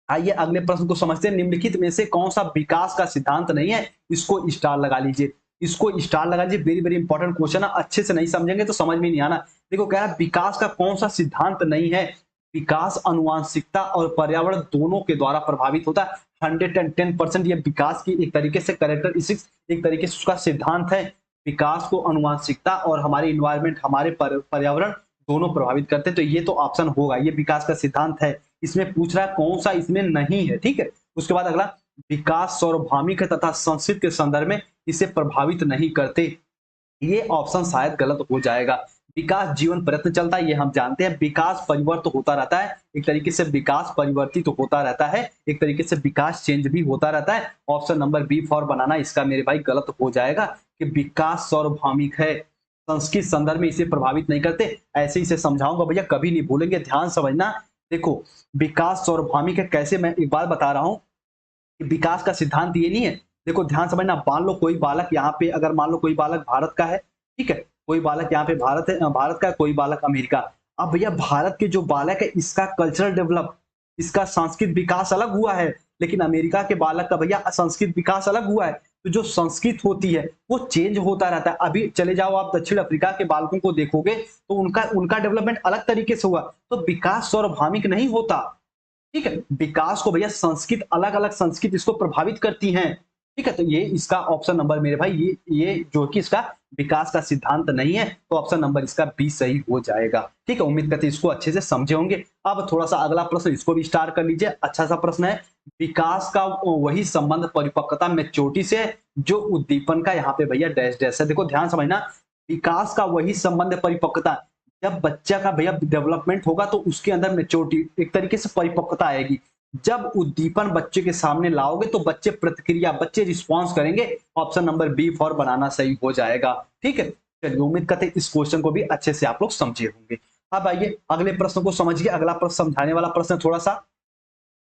आइए अगले प्रश्न को समझते हैं। निम्नलिखित में से कौन सा विकास का सिद्धांत नहीं है, इसको स्टार लगा लीजिए, इसको स्टार लगा लीजिए। वेरी वेरी इंपॉर्टेंट क्वेश्चन है, अच्छे से नहीं समझेंगे तो समझ में नहीं आना। देखो कह रहा है विकास का कौन सा सिद्धांत नहीं है। विकास अनुवांशिकता और पर्यावरण दोनों के द्वारा प्रभावित होता है। 110% ये विकास की एक तरीके से कैरेक्टरिस्टिक्स, एक तरीके से उसका सिद्धांत है। विकास को अनुवांशिकता और हमारे इन्वायरमेंट, हमारे पर्यावरण दोनों प्रभावित करते हैं। तो ये तो ऑप्शन होगा, ये विकास का सिद्धांत है। इसमें पूछ रहा है कौन सा इसमें नहीं है। ठीक है, उसके बाद अगला, विकास सार्वभौमिक है तथा संस्कृत के संदर्भ में इसे प्रभावित नहीं करते। ये ऑप्शन शायद गलत हो जाएगा। विकास जीवन प्रयत्न चलता है, ये हम जानते हैं। विकास परिवर्तन होता रहता है, एक तरीके से विकास परिवर्तित तो होता रहता है, एक तरीके से विकास चेंज भी होता रहता है। Option number B for banana इसका मेरे भाई गलत हो जाएगा कि विकास सार्वभौमिक है, संस्कृत संदर्भ में इसे प्रभावित नहीं करते। ऐसे इसे समझाऊंगा भैया, कभी नहीं भूलेंगे, ध्यान समझना। देखो विकास सार्वभौमिक है कैसे, मैं एक बार बता रहा हूं कि विकास का सिद्धांत ये नहीं है। देखो ध्यान समझना, मान लो कोई बालक यहाँ पे, अगर मान लो कोई बालक भारत का है, ठीक है, कोई बालक यहाँ पे भारत है, भारत का, कोई बालक अमेरिका। अब भैया भारत के जो बालक है इसका कल्चरल डेवलप, इसका सांस्कृतिक विकास अलग हुआ है, लेकिन अमेरिका के बालक का भैया सांस्कृतिक विकास अलग हुआ है। तो जो संस्कृत होती है वो चेंज होता रहता है। अभी चले जाओ आप दक्षिण अफ्रीका के बालकों को देखोगे तो उनका उनका डेवलपमेंट अलग तरीके से हुआ। तो विकास सार्वभौमिक नहीं होता, ठीक है। विकास को भैया संस्कृत, अलग अलग संस्कृत इसको प्रभावित करती हैं, ठीक है। तो ये इसका ऑप्शन नंबर मेरे भाई, ये जो कि इसका विकास का सिद्धांत नहीं है, तो ऑप्शन नंबर इसका बी सही हो जाएगा, ठीक है। उम्मीद करते इसको अच्छे से समझे होंगे। अब थोड़ा सा अगला प्रश्न, इसको भी स्टार्ट कर लीजिए, अच्छा सा प्रश्न है। विकास का वही संबंध परिपक्वता मैच्योरिटी से जो उद्दीपन का यहाँ पे भैया डैश डैश है। देखो ध्यान समझना, विकास का वही संबंध परिपक्वता, जब बच्चा का भैया डेवलपमेंट होगा तो उसके अंदर मेच्योरिटी, एक तरीके से परिपक्वता आएगी। जब उद्दीपन बच्चे के सामने लाओगे तो बच्चे प्रतिक्रिया, बच्चे रिस्पॉन्स करेंगे। Option number B for banana सही हो जाएगा, ठीक है। चलिए उम्मीद करते हैं इस क्वेश्चन को भी अच्छे से आप लोग समझे होंगे। अब आइए अगले प्रश्न को समझिए। अगला प्रश्न समझाने वाला प्रश्न थोड़ा सा,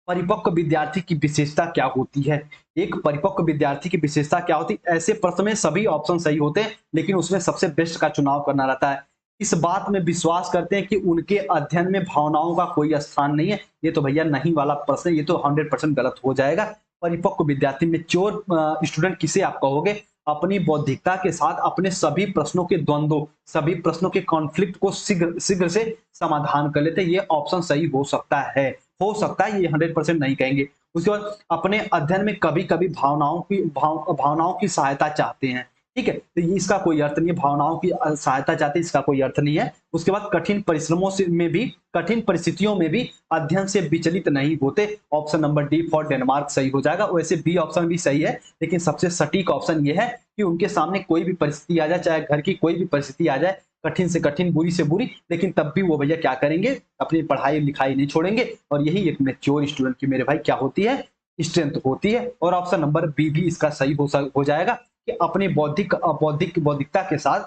परिपक्व विद्यार्थी की विशेषता क्या होती है। एक परिपक्व विद्यार्थी की विशेषता क्या होती है, ऐसे प्रश्न में सभी ऑप्शन सही होते हैं, लेकिन उसमें सबसे बेस्ट का चुनाव करना रहता है। इस बात में विश्वास करते हैं कि उनके अध्ययन में भावनाओं का कोई स्थान नहीं है। ये तो भैया नहीं वाला प्रश्न, ये तो 100% गलत हो जाएगा। परिपक्व विद्यार्थी, मेच्योर स्टूडेंट किसे आप कहोगे, अपनी बौद्धिकता के साथ अपने सभी प्रश्नों के द्वंद्वों, सभी प्रश्नों के कॉन्फ्लिक्ट को शीघ्र शीघ्र से समाधान कर लेते हैं। ये ऑप्शन सही हो सकता है, हो सकता है, ये 100% नहीं कहेंगे। उसके बाद अपने अध्ययन में कभी कभी भावनाओं की सहायता चाहते हैं, ठीक है। तो ये इसका कोई अर्थ नहीं है, भावनाओं की सहायता चाहते हैं, इसका कोई अर्थ नहीं है। उसके बाद कठिन परिश्रमों से में भी, कठिन परिस्थितियों में भी अध्ययन से विचलित नहीं होते। Option number D for Denmark सही हो जाएगा। वैसे बी ऑप्शन भी सही है, लेकिन सबसे सटीक ऑप्शन ये है कि उनके सामने कोई भी परिस्थिति आ जाए, चाहे घर की कोई भी परिस्थिति आ जाए, कठिन से कठिन, बुरी से बुरी, लेकिन तब भी वो भैया क्या करेंगे, अपनी पढ़ाई लिखाई नहीं छोड़ेंगे। और यही एक मैच्योर स्टूडेंट की मेरे भाई क्या होती है, स्ट्रेंथ होती है। और ऑप्शन नंबर बी भी इसका सही हो जाएगा कि अपने बौद्धिकता के साथ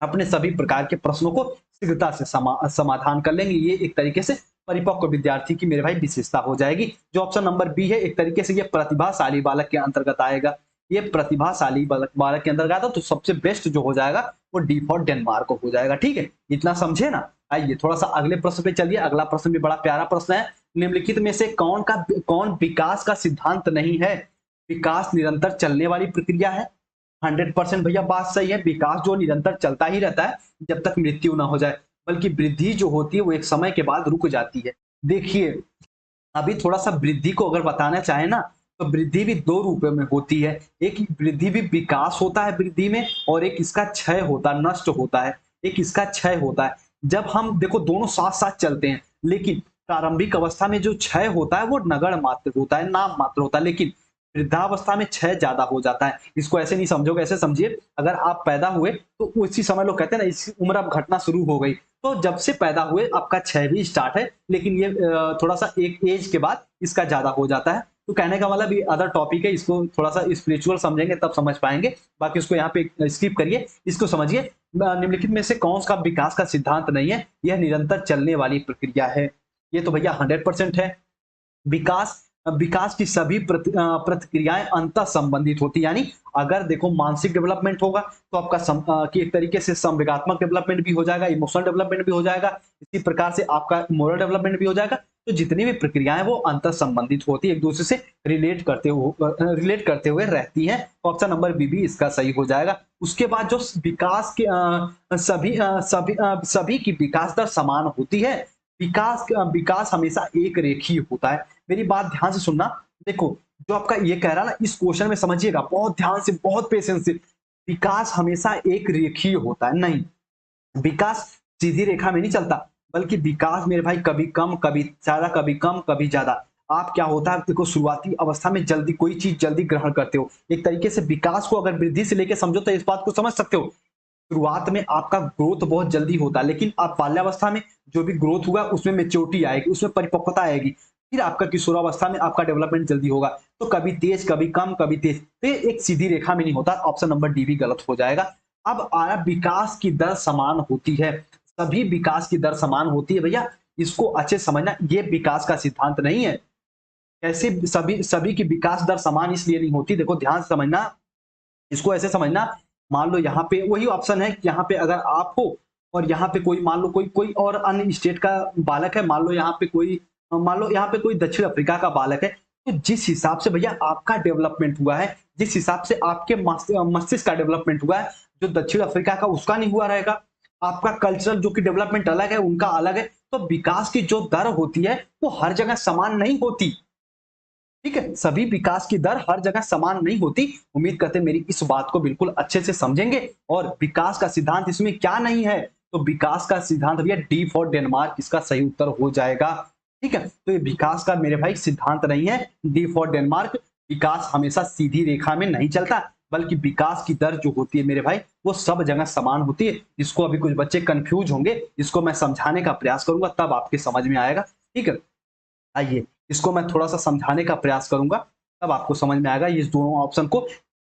अपने सभी प्रकार के प्रश्नों को शीघ्रता से समाधान कर लेंगे। ये एक तरीके से परिपक्व विद्यार्थी की मेरे भाई विशेषता हो जाएगी। जो ऑप्शन नंबर बी है, एक तरीके से ये प्रतिभाशाली बालक के अंतर्गत आएगा। ये प्रतिभाशाली बालक के अंतर्गत आता, तो सबसे बेस्ट जो हो जाएगा वो डी फॉर डेनमार्क हो जाएगा, ठीक है। इतना समझे ना। आइए थोड़ा सा अगले प्रश्न पे चलिए। अगला प्रश्न भी बड़ा प्यारा प्रश्न है। निम्नलिखित में से कौन विकास का सिद्धांत नहीं है। विकास निरंतर चलने वाली प्रक्रिया है। 100% भैया बात सही है। विकास जो निरंतर चलता ही रहता है जब तक मृत्यु ना हो जाए, बल्कि वृद्धि जो होती है वो एक समय के बाद रुक जाती है। देखिए अभी थोड़ा सा वृद्धि को अगर बताना चाहे ना, तो वृद्धि भी दो रूपों में होती है। एक वृद्धि भी विकास होता है वृद्धि में, और एक इसका क्षय होता है, नष्ट होता है, एक इसका क्षय होता है। जब हम देखो दोनों साथ साथ चलते हैं, लेकिन प्रारंभिक अवस्था में जो क्षय होता है वो नगण्य मात्र होता है, नाम मात्र होता है, लेकिन वृद्धावस्था में क्षय ज्यादा हो जाता है। इसको ऐसे नहीं समझोगे, ऐसे समझिए, अगर आप पैदा हुए तो उसी समय लोग कहते हैं ना, इस उम्र अब घटना शुरू हो गई, तो जब से पैदा हुए आपका क्षय भी स्टार्ट है, लेकिन ये थोड़ा सा एक एज के बाद इसका ज्यादा हो जाता है। तो कहने का मतलब ये अदर टॉपिक है, इसको थोड़ा सा स्पिरिचुअल समझेंगे तब समझ पाएंगे। बाकी उसको यहाँ पे स्किप करिए, इसको समझिए। निम्नलिखित में से कौन सा विकास का सिद्धांत नहीं है, यह निरंतर चलने वाली प्रक्रिया है। ये तो भैया 100% है। विकास विकास की सभी प्रतिक्रियाएं अंतः संबंधित होती है। यानी अगर देखो मानसिक डेवलपमेंट होगा तो आपका कि एक तरीके से संवेगात्मक डेवलपमेंट भी हो जाएगा, इमोशनल डेवलपमेंट भी हो जाएगा, इसी प्रकार से आपका मोरल डेवलपमेंट भी हो जाएगा। तो जितनी भी प्रक्रियाएं वो अंतर संबंधित होती है, एक दूसरे से रिलेट करते हुए रहती हैं। ऑप्शन नंबर बी भी इसका सही हो जाएगा। उसके बाद जो विकास के सभी की विकास दर समान होती है। विकास हमेशा एक रेखीय होता है। मेरी बात ध्यान से सुनना। देखो जो आपका ये कह रहा ना, इस क्वेश्चन में समझिएगा बहुत ध्यान से, बहुत पेशेंस से। विकास हमेशा एक रेखीय होता है, नहीं, विकास सीधी रेखा में नहीं चलता, बल्कि विकास मेरे भाई कभी कम कभी ज्यादा, कभी कम कभी ज्यादा। आप क्या होता है, देखो शुरुआती अवस्था में जल्दी कोई चीज जल्दी ग्रहण करते हो। एक तरीके से विकास को अगर वृद्धि से लेके समझो तो इस बात को समझ सकते हो। शुरुआत में आपका ग्रोथ बहुत जल्दी होता है, लेकिन आप बाल्यावस्था में जो भी ग्रोथ हुआ उसमें मैच्योरिटी आएगी, उसमें परिपक्वता आएगी। फिर आपका किशोरावस्था में आपका डेवलपमेंट जल्दी होगा। तो कभी तेज, कभी कम, कभी तेज। तो ये एक सीधी रेखा में नहीं होता। ऑप्शन नंबर डी भी गलत हो जाएगा। अब आया विकास की दर समान होती है। सभी विकास की दर समान होती है भैया, इसको अच्छे से समझना। ये विकास का सिद्धांत नहीं है। कैसे सभी सभी की विकास दर समान इसलिए नहीं होती, देखो ध्यान से समझना। इसको ऐसे समझना, मान लो यहाँ पे वही ऑप्शन है कि यहाँ पे अगर आप हो और यहाँ पे कोई मान लो कोई कोई और अन्य स्टेट का बालक है, मान लो यहाँ पे कोई, मान लो यहाँ पे कोई दक्षिण अफ्रीका का बालक है। तो जिस हिसाब से भैया आपका डेवलपमेंट हुआ है, जिस हिसाब से आपके मस्तिष्क का डेवलपमेंट हुआ है, जो दक्षिण अफ्रीका का उसका नहीं हुआ रहेगा। आपका कल्चरल जो कि डेवलपमेंट अलग है, उनका अलग है। तो विकास की जो दर होती है वो हर जगह समान नहीं होती। ठीक है, सभी विकास की दर हर जगह समान नहीं होती। उम्मीद करते हैं मेरी इस बात को बिल्कुल अच्छे से समझेंगे। और विकास का सिद्धांत इसमें क्या नहीं है, तो विकास का सिद्धांत भैया डी फॉर डेनमार्क इसका सही उत्तर हो जाएगा। ठीक है, तो ये विकास का मेरे भाई सिद्धांत नहीं है, डी फॉर डेनमार्क। विकास हमेशा सीधी रेखा में नहीं चलता, बल्कि विकास की दर जो होती है मेरे भाई वो सब जगह समान होती है। इसको अभी कुछ बच्चे कंफ्यूज होंगे, इसको मैं समझाने का प्रयास करूंगा तब आपके समझ में आएगा। ठीक है, आइए इसको मैं थोड़ा सा समझाने का प्रयास करूंगा, तब आपको समझ में आएगा इस दोनों ऑप्शन को।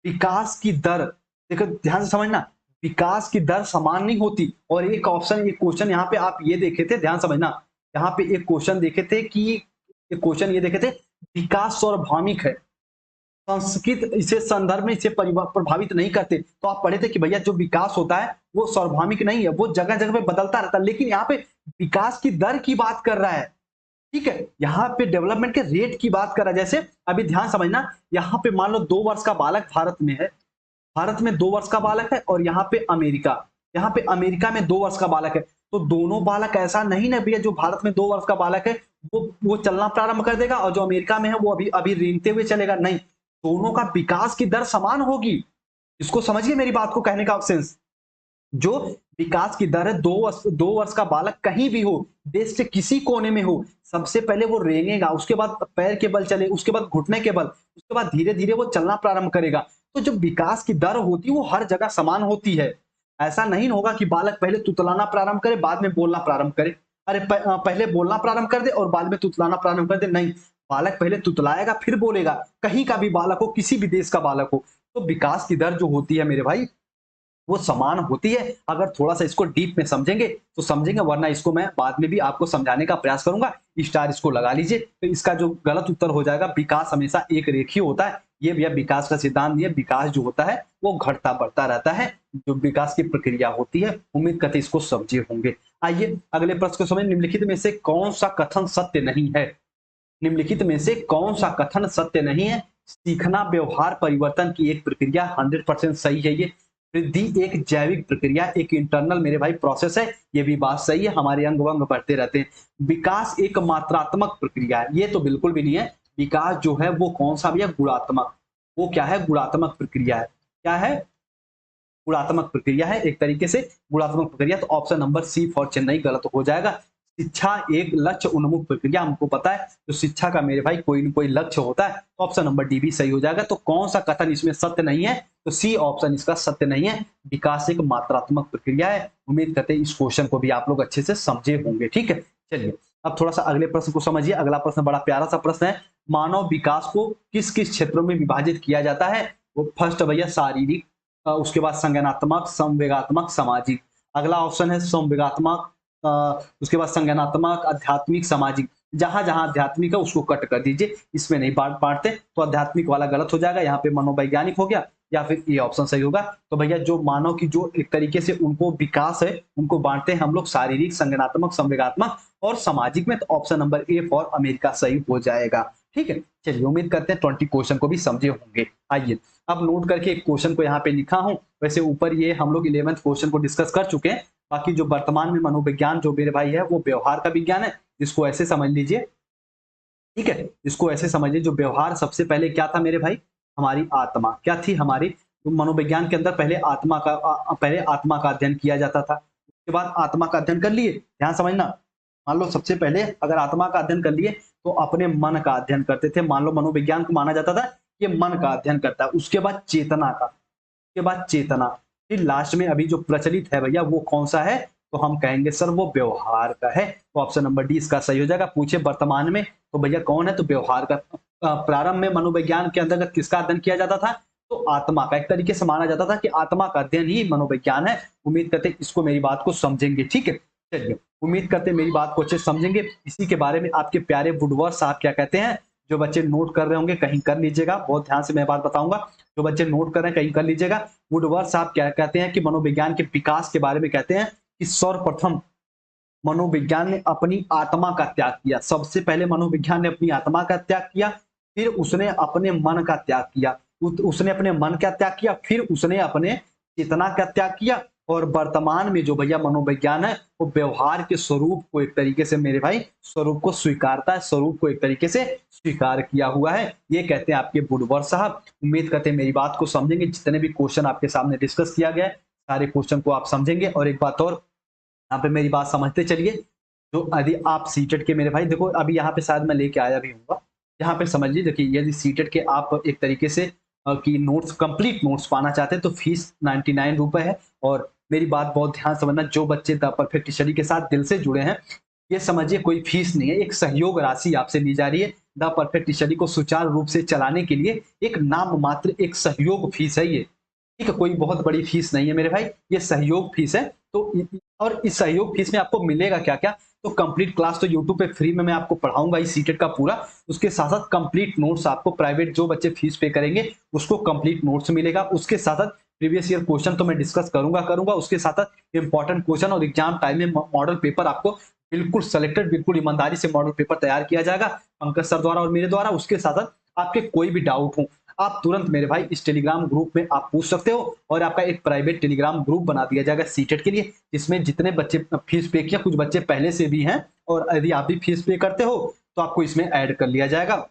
विकास की दर, देखो ध्यान से समझना, विकास की दर समान नहीं होती। और एक ऑप्शन, एक क्वेश्चन यहाँ पे आप ये देखे थे, ध्यान समझना, यहाँ पे एक क्वेश्चन देखे थे कि, एक क्वेश्चन ये देखे थे, विकास सार्वभौमिक है, संस्कृत इसे संदर्भ में इसे प्रभावित नहीं करते। तो आप पढ़े थे कि भैया जो विकास होता है वो सार्वभौमिक नहीं है, वो जगह जगह पे बदलता रहता है। लेकिन यहाँ पे विकास की दर की बात कर रहा है। ठीक है, यहाँ पे डेवलपमेंट के रेट की बात कर रहा है। जैसे अभी ध्यान समझना, यहाँ पे मान लो 2 वर्ष का बालक भारत में है, भारत में 2 वर्ष का बालक है, और यहाँ पे अमेरिका, यहाँ पे अमेरिका में 2 वर्ष का बालक है। तो दोनों बालक ऐसा नहीं ना भैया, जो भारत में 2 वर्ष का बालक है वो चलना प्रारंभ कर देगा, और जो अमेरिका में है वो अभी अभी रेंगते हुए चलेगा, नहीं। दोनों का विकास की दर समान होगी। इसको समझिए मेरी बात को कहने का सेंस। जो विकास की दर है, 2 वर्ष का बालक कहीं भी हो, देश के किसी कोने में हो, सबसे पहले वो रेंगेगा, उसके बाद पैर के बल चले, उसके बाद घुटने के बल, उसके बाद धीरे धीरे वो चलना प्रारंभ करेगा। तो जो विकास की दर होती है वो हर जगह समान होती है। ऐसा नहीं होगा कि बालक पहले तुतलाना प्रारंभ करे बाद में बोलना प्रारंभ करे, अरे पहले बोलना प्रारंभ कर दे और बाद में तुतलाना प्रारंभ कर दे, नहीं। बालक पहले तुतलाएगा फिर बोलेगा, कहीं का भी बालक हो, किसी भी देश का बालक हो। तो विकास की दर जो होती है मेरे भाई वो समान होती है। अगर थोड़ा सा इसको डीप में समझेंगे तो समझेंगे, वरना इसको मैं बाद में भी आपको समझाने का प्रयास करूंगा। स्टार इसको लगा लीजिए। तो इसका जो गलत उत्तर हो जाएगा, विकास हमेशा एक रेखीय होता है। ये भैया विकास का सिद्धांत नहीं है। विकास जो होता है वो घटता बढ़ता रहता है, जो विकास की प्रक्रिया होती है। उम्मीद करते इसको समझे होंगे। आइए अगले प्रश्न को समझ। निम्नलिखित में से कौन सा कथन सत्य नहीं है? निम्नलिखित में से कौन सा कथन सत्य नहीं है? सीखना व्यवहार परिवर्तन की एक प्रक्रिया, 100% सही है ये। वृद्धि एक जैविक प्रक्रिया, एक इंटरनल मेरे भाई प्रोसेस है, ये भी बात सही है। हमारे अंग वंग बढ़ते रहते हैं। विकास एक मात्रात्मक प्रक्रिया है, ये तो बिल्कुल भी नहीं है। विकास जो है वो कौन सा भी है? गुणात्मक। वो क्या है? गुणात्मक प्रक्रिया है। क्या है? गुणात्मक प्रक्रिया है, एक तरीके से गुणात्मक प्रक्रिया। तो option number C for Chennai गलत हो जाएगा। शिक्षा एक लक्ष्य उन्मुख प्रक्रिया, हमको पता है तो शिक्षा का मेरे भाई कोई न कोई लक्ष्य होता है। तो ऑप्शन नंबर डी भी सही हो जाएगा। तो कौन सा कथन इसमें सत्य नहीं है? तो सी ऑप्शन इसका सत्य नहीं है। विकास एक मात्रात्मक प्रक्रिया है। उम्मीद करते हैं इस क्वेश्चन को भी आप लोग अच्छे से समझे होंगे। ठीक है, चलिए अब थोड़ा सा अगले प्रश्न को समझिए। अगला प्रश्न बड़ा प्यारा सा प्रश्न है। मानव विकास को किस किस क्षेत्रों में विभाजित किया जाता है? वो फर्स्ट भैया शारीरिक, उसके बाद संज्ञानात्मक, संवेगात्मक, सामाजिक। अगला ऑप्शन है संवेगात्मक, उसके बाद संज्ञानात्मक, आध्यात्मिक, सामाजिक। जहां जहां आध्यात्मिक है उसको कट कर दीजिए, इसमें नहीं बांटते। तो आध्यात्मिक वाला गलत हो जाएगा, यहाँ पे मनोवैज्ञानिक हो गया, या फिर ये ऑप्शन सही होगा। तो भैया जो मानव की जो एक तरीके से उनको विकास है उनको बांटते हैं हम लोग शारीरिक, संज्ञानात्मक, संवेगात्मक और सामाजिक में। तो option number A for America सही हो जाएगा। ठीक है, चलिए उम्मीद करते हैं 20 क्वेश्चन को भी समझे होंगे। आइए अब नोट करके एक क्वेश्चन को यहाँ पे लिखा हूं। वैसे ऊपर ये हम लोग 11th क्वेश्चन को डिस्कस कर चुके हैं। बाकी जो वर्तमान में मनोविज्ञान जो मेरे भाई है वो व्यवहार का विज्ञान है। इसको ऐसे समझ लीजिए। ठीक है, इसको ऐसे समझिए, जो व्यवहार सबसे पहले क्या था मेरे भाई? हमारी आत्मा क्या थी हमारी? तो मनोविज्ञान के अंदर पहले आत्मा का अध्ययन किया जाता था। उसके बाद आत्मा का अध्ययन कर लिए, ध्यान समझना। मान लो सबसे पहले अगर आत्मा का अध्ययन कर लिए तो अपने मन का अध्ययन करते थे। मान लो मनोविज्ञान को माना जाता था ये मन का अध्ययन करता है। उसके बाद चेतना का, उसके बाद चेतना, फिर लास्ट में अभी जो प्रचलित है भैया वो कौन सा है, तो हम कहेंगे सर वो व्यवहार का है। तो ऑप्शन नंबर डी इसका सही हो जाएगा। पूछे वर्तमान में तो भैया कौन है, तो व्यवहार का। प्रारंभ में मनोविज्ञान के अंतर्गत किसका अध्ययन किया जाता था, तो आत्मा का। एक तरीके से माना जाता था कि आत्मा का अध्ययन ही मनोविज्ञान है। उम्मीद करते इसको मेरी बात को समझेंगे, ठीक है। चलिए, उम्मीद करते मेरी बात को अच्छे से समझेंगे। इसी के बारे में आपके प्यारे वुडवर्ड साहब क्या कहते हैं। जो बच्चे नोट कर रहे होंगे कहीं कर लीजिएगा, बहुत ध्यान से मैं बात बताऊंगा। जो बच्चे नोट कर रहे हैं कहीं कर लीजिएगा। वुडवर्ड साहब क्या कहते हैं कि मनोविज्ञान के विकास के बारे में कहते हैं कि सर्वप्रथम मनोविज्ञान ने अपनी आत्मा का त्याग किया। सबसे पहले मनोविज्ञान ने अपनी आत्मा का त्याग किया, फिर उसने अपने मन का त्याग किया। उसने अपने मन का त्याग किया, फिर उसने अपने चेतना का त्याग किया। और वर्तमान में जो भैया मनोविज्ञान है वो व्यवहार के स्वरूप को एक तरीके से मेरे भाई स्वरूप को स्वीकारता है, स्वरूप को एक तरीके से स्वीकार किया हुआ है। ये कहते हैं आपके वुडवर्ड साहब। उम्मीद करते हैं मेरी बात को समझेंगे। जितने भी क्वेश्चन आपके सामने डिस्कस किया गया है सारे क्वेश्चन को आप समझेंगे। और एक बात और, यहाँ पे मेरी बात समझते चलिए। तो यदि आप सीटेट के मेरे भाई देखो, अभी यहाँ पे शायद मैं लेके आया भी हूँ, यहाँ पे समझ लीजिए। देखिए, यदि सीटेट के आप एक तरीके से की नोट्स कंप्लीट नोट्स पाना चाहते हैं तो फीस 99 रुपए है। और मेरी बात बहुत ध्यान से समझना, जो बच्चे द परफेक्ट स्टडी के साथ दिल से जुड़े हैं, ये समझिए कोई फीस नहीं है, एक सहयोग राशि आपसे ली जा रही है। द परफेक्ट स्टडी को सुचारू रूप से चलाने के लिए एक नाम मात्र एक सहयोग फीस है ये, ठीक है। कोई बहुत बड़ी फीस नहीं है मेरे भाई, ये सहयोग फीस है। तो और इस सहयोग फीस में आपको मिलेगा क्या क्या, तो कंप्लीट क्लास तो यूट्यूब पे फ्री में मैं आपको पढ़ाऊंगा इस सीटेट का पूरा। उसके साथ साथ कंप्लीट नोट्स आपको प्राइवेट जो बच्चे फीस पे करेंगे उसको कंप्लीट नोट्स मिलेगा। उसके साथ साथ प्रीवियस ईयर क्वेश्चन तो मैं डिस्कस करूंगा उसके साथ साथ इंपॉर्टेंट क्वेश्चन और एग्जाम टाइम में मॉडल पेपर आपको बिल्कुल सेलेक्टेड, बिल्कुल ईमानदारी से मॉडल पेपर तैयार किया जाएगा पंकज सर द्वारा और मेरे द्वारा। उसके साथ साथ आपके कोई भी डाउट हो आप तुरंत मेरे भाई इस टेलीग्राम ग्रुप में आप पूछ सकते हो। और आपका एक प्राइवेट टेलीग्राम ग्रुप बना दिया जाएगा सीटेट के लिए, जिसमें जितने बच्चे फीस पे किया, कुछ बच्चे पहले से भी हैं और यदि आप भी फीस पे करते हो तो आपको इसमें ऐड कर लिया जाएगा।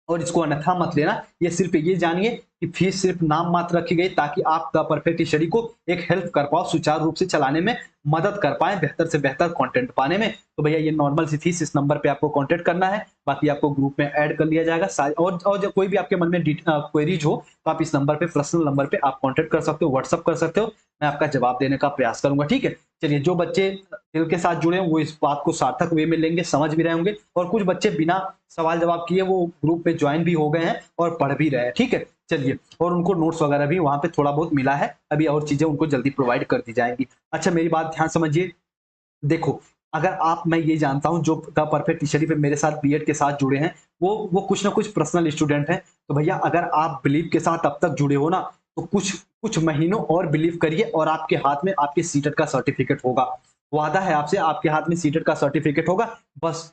और इसको अन्यथा मत लेना, ये सिर्फ ये जानिए कि फीस सिर्फ नाम मात्र रखी गई ताकि आप द परफेक्ट स्टडी को एक हेल्प कर पाओ, सुचारू रूप से चलाने में मदद कर पाए, बेहतर से बेहतर कंटेंट पाने में। तो भैया ये नॉर्मल सी फीस, इस नंबर पे आपको कांटेक्ट करना है, बाकी आपको ग्रुप में ऐड कर लिया जाएगा। और जब कोई भी आपके मन में क्वेरीज हो तो आप इस नंबर पे, पर्सनल नंबर पे आप कांटेक्ट कर सकते हो, व्हाट्सअप कर सकते हो, मैं आपका जवाब देने का प्रयास करूंगा, ठीक है। चलिए, जो बच्चे दिल के साथ जुड़े हैं वो इस बात को सार्थक वे में लेंगे, समझ भी रहे होंगे। और कुछ बच्चे बिना सवाल जवाब किए वो ग्रुप पे ज्वाइन भी हो गए हैं और पढ़ भी रहे हैं, ठीक है। चलिए, और उनको नोट्स वगैरह भी वहां पे थोड़ा बहुत मिला है, अभी और चीजें उनको जल्दी प्रोवाइड कर दी जाएंगी। अच्छा, मेरी बात ध्यान समझिए। देखो, अगर आप, मैं ये जानता हूं जो द परफेक्ट स्टडी पे मेरे साथ बीएड के साथ जुड़े हैं वो कुछ ना कुछ पर्सनल स्टूडेंट हैं। तो भैया अगर आप बिलीव के साथ अब तक जुड़े हो ना, तो कुछ कुछ महीनों और बिलीव करिए और आपके हाथ में आपके सीटेट का सर्टिफिकेट होगा। वादा है आपसे, आपके हाथ में सीटेट का सर्टिफिकेट होगा। बस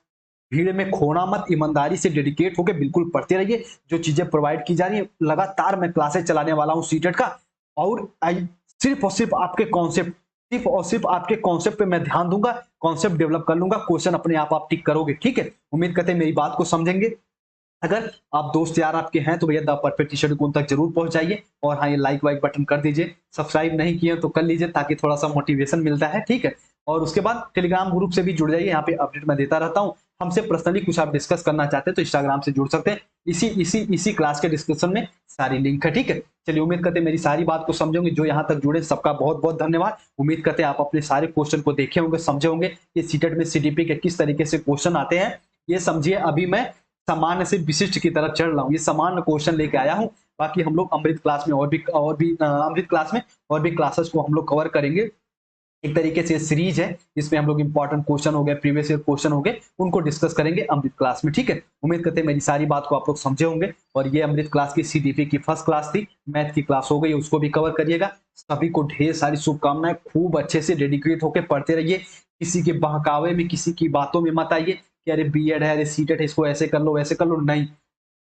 भीड़ में खोना मत, ईमानदारी से डेडिकेट होकर बिल्कुल पढ़ते रहिए। जो चीजें प्रोवाइड की जा रही है, लगातार मैं क्लासेस चलाने वाला हूँ सीटेट का। और सिर्फ और सिर्फ आपके कॉन्सेप्ट, सिर्फ और सिर्फ आपके कॉन्सेप्ट पे मैं ध्यान दूंगा, कॉन्सेप्ट डेवलप कर लूंगा, क्वेश्चन अपने आप टिक करोगे, ठीक है। उम्मीद करते हैं मेरी बात को समझेंगे। अगर आप दोस्त यार आपके हैं तो भैया द परफेक्ट टीचर को उन तक जरूर पहुंचाइए। और हाँ, ये लाइक वाइक बटन कर दीजिए, सब्सक्राइब नहीं किए तो कर लीजिए ताकि थोड़ा सा मोटिवेशन मिलता है, ठीक है। और उसके बाद टेलीग्राम ग्रुप से भी जुड़ जाइए, यहाँ पे अपडेट मैं देता रहता हूँ। हमसे पर्सनली कुछ आप डिस्कस करना चाहते हैं तो इंस्टाग्राम से जुड़ सकते हैं, इसी क्लास के डिस्क्रिप्शन में सारी लिंक है, ठीक है। चलिए, उम्मीद करते हैं मेरी सारी बात को समझोगे। जो यहाँ तक जुड़े सबका बहुत बहुत धन्यवाद। उम्मीद करते हैं आप अपने सारे क्वेश्चन को देखे होंगे, समझे होंगे कि सीटेट में सीडीपी के किस तरीके से क्वेश्चन आते हैं। ये समझिए, अभी मैं सामान्य से विशिष्ट की तरफ चढ़ रहा हूँ, ये सामान्य क्वेश्चन लेके आया हूँ। बाकी हम लोग अमृत क्लास में अमृत क्लास में और भी क्लासेस को हम लोग कवर करेंगे। एक तरीके से सीरीज है जिसमें हम लोग इंपॉर्टेंट क्वेश्चन हो गए, प्रीवियस ईयर क्वेश्चन हो गए, उनको डिस्कस करेंगे अमृत क्लास में, ठीक है। उम्मीद करते हैं मेरी सारी बात को आप लोग समझे होंगे। और ये अमृत क्लास की सीडीपी की फर्स्ट क्लास थी, मैथ की क्लास हो गई, उसको भी कवर करिएगा। सभी को ढेर सारी शुभकामनाएं, खूब अच्छे से डेडिकेट होकर पढ़ते रहिए। किसी के बहकावे में, किसी की बातों में मत आइए कि अरे बीएड है, अरे सीटेट है, इसको ऐसे कर लो वैसे कर लो। नहीं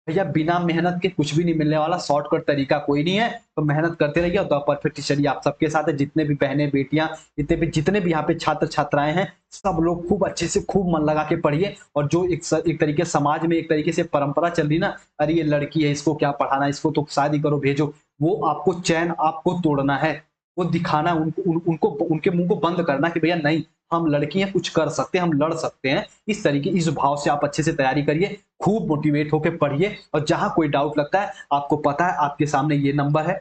भैया, बिना मेहनत के कुछ भी नहीं मिलने वाला, शॉर्टकट तरीका कोई नहीं है। तो मेहनत करते रहिए और द परफेक्ट स्टडी आप सबके साथ है। जितने भी बहनें बेटियां, जितने भी यहाँ पे छात्र छात्राएं हैं, सब लोग खूब अच्छे से खूब मन लगा के पढ़िए। और जो एक तरीके समाज में एक तरीके से परंपरा चल रही ना, अरे ये लड़की है, इसको क्या पढ़ाना, इसको तो शादी करो भेजो, वो आपको चैन आपको तोड़ना है। वो दिखाना, उनको उनके मुंह को बंद करना कि भैया नहीं, हम लड़की हैं, कुछ कर सकते हैं, हम लड़ सकते हैं। इस तरीके, इस भाव से आप अच्छे से तैयारी करिए, खूब मोटिवेट होकर पढ़िए। और जहां कोई डाउट लगता है, आपको पता है आपके सामने ये नंबर है,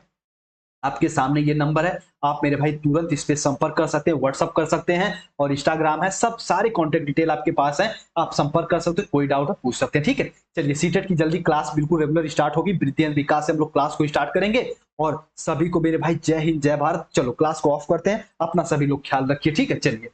आपके सामने ये नंबर है, आप मेरे भाई तुरंत इस पे संपर्क कर सकते हैं, व्हाट्सअप कर सकते हैं और इंस्टाग्राम है, सब सारे कॉन्टेक्ट डिटेल आपके पास है, आप संपर्क कर सकते हैं, कोई डाउट है पूछ सकते हैं, ठीक है। चलिए सीटेट की जल्दी क्लास बिल्कुल रेगुलर स्टार्ट होगी, वृद्धि एवं विकास से हम लोग क्लास को स्टार्ट करेंगे और सभी को मेरे भाई जय हिंद जय भारत। चलो क्लास को ऑफ करते हैं, अपना सभी लोग ख्याल रखिए, ठीक है, चलिए।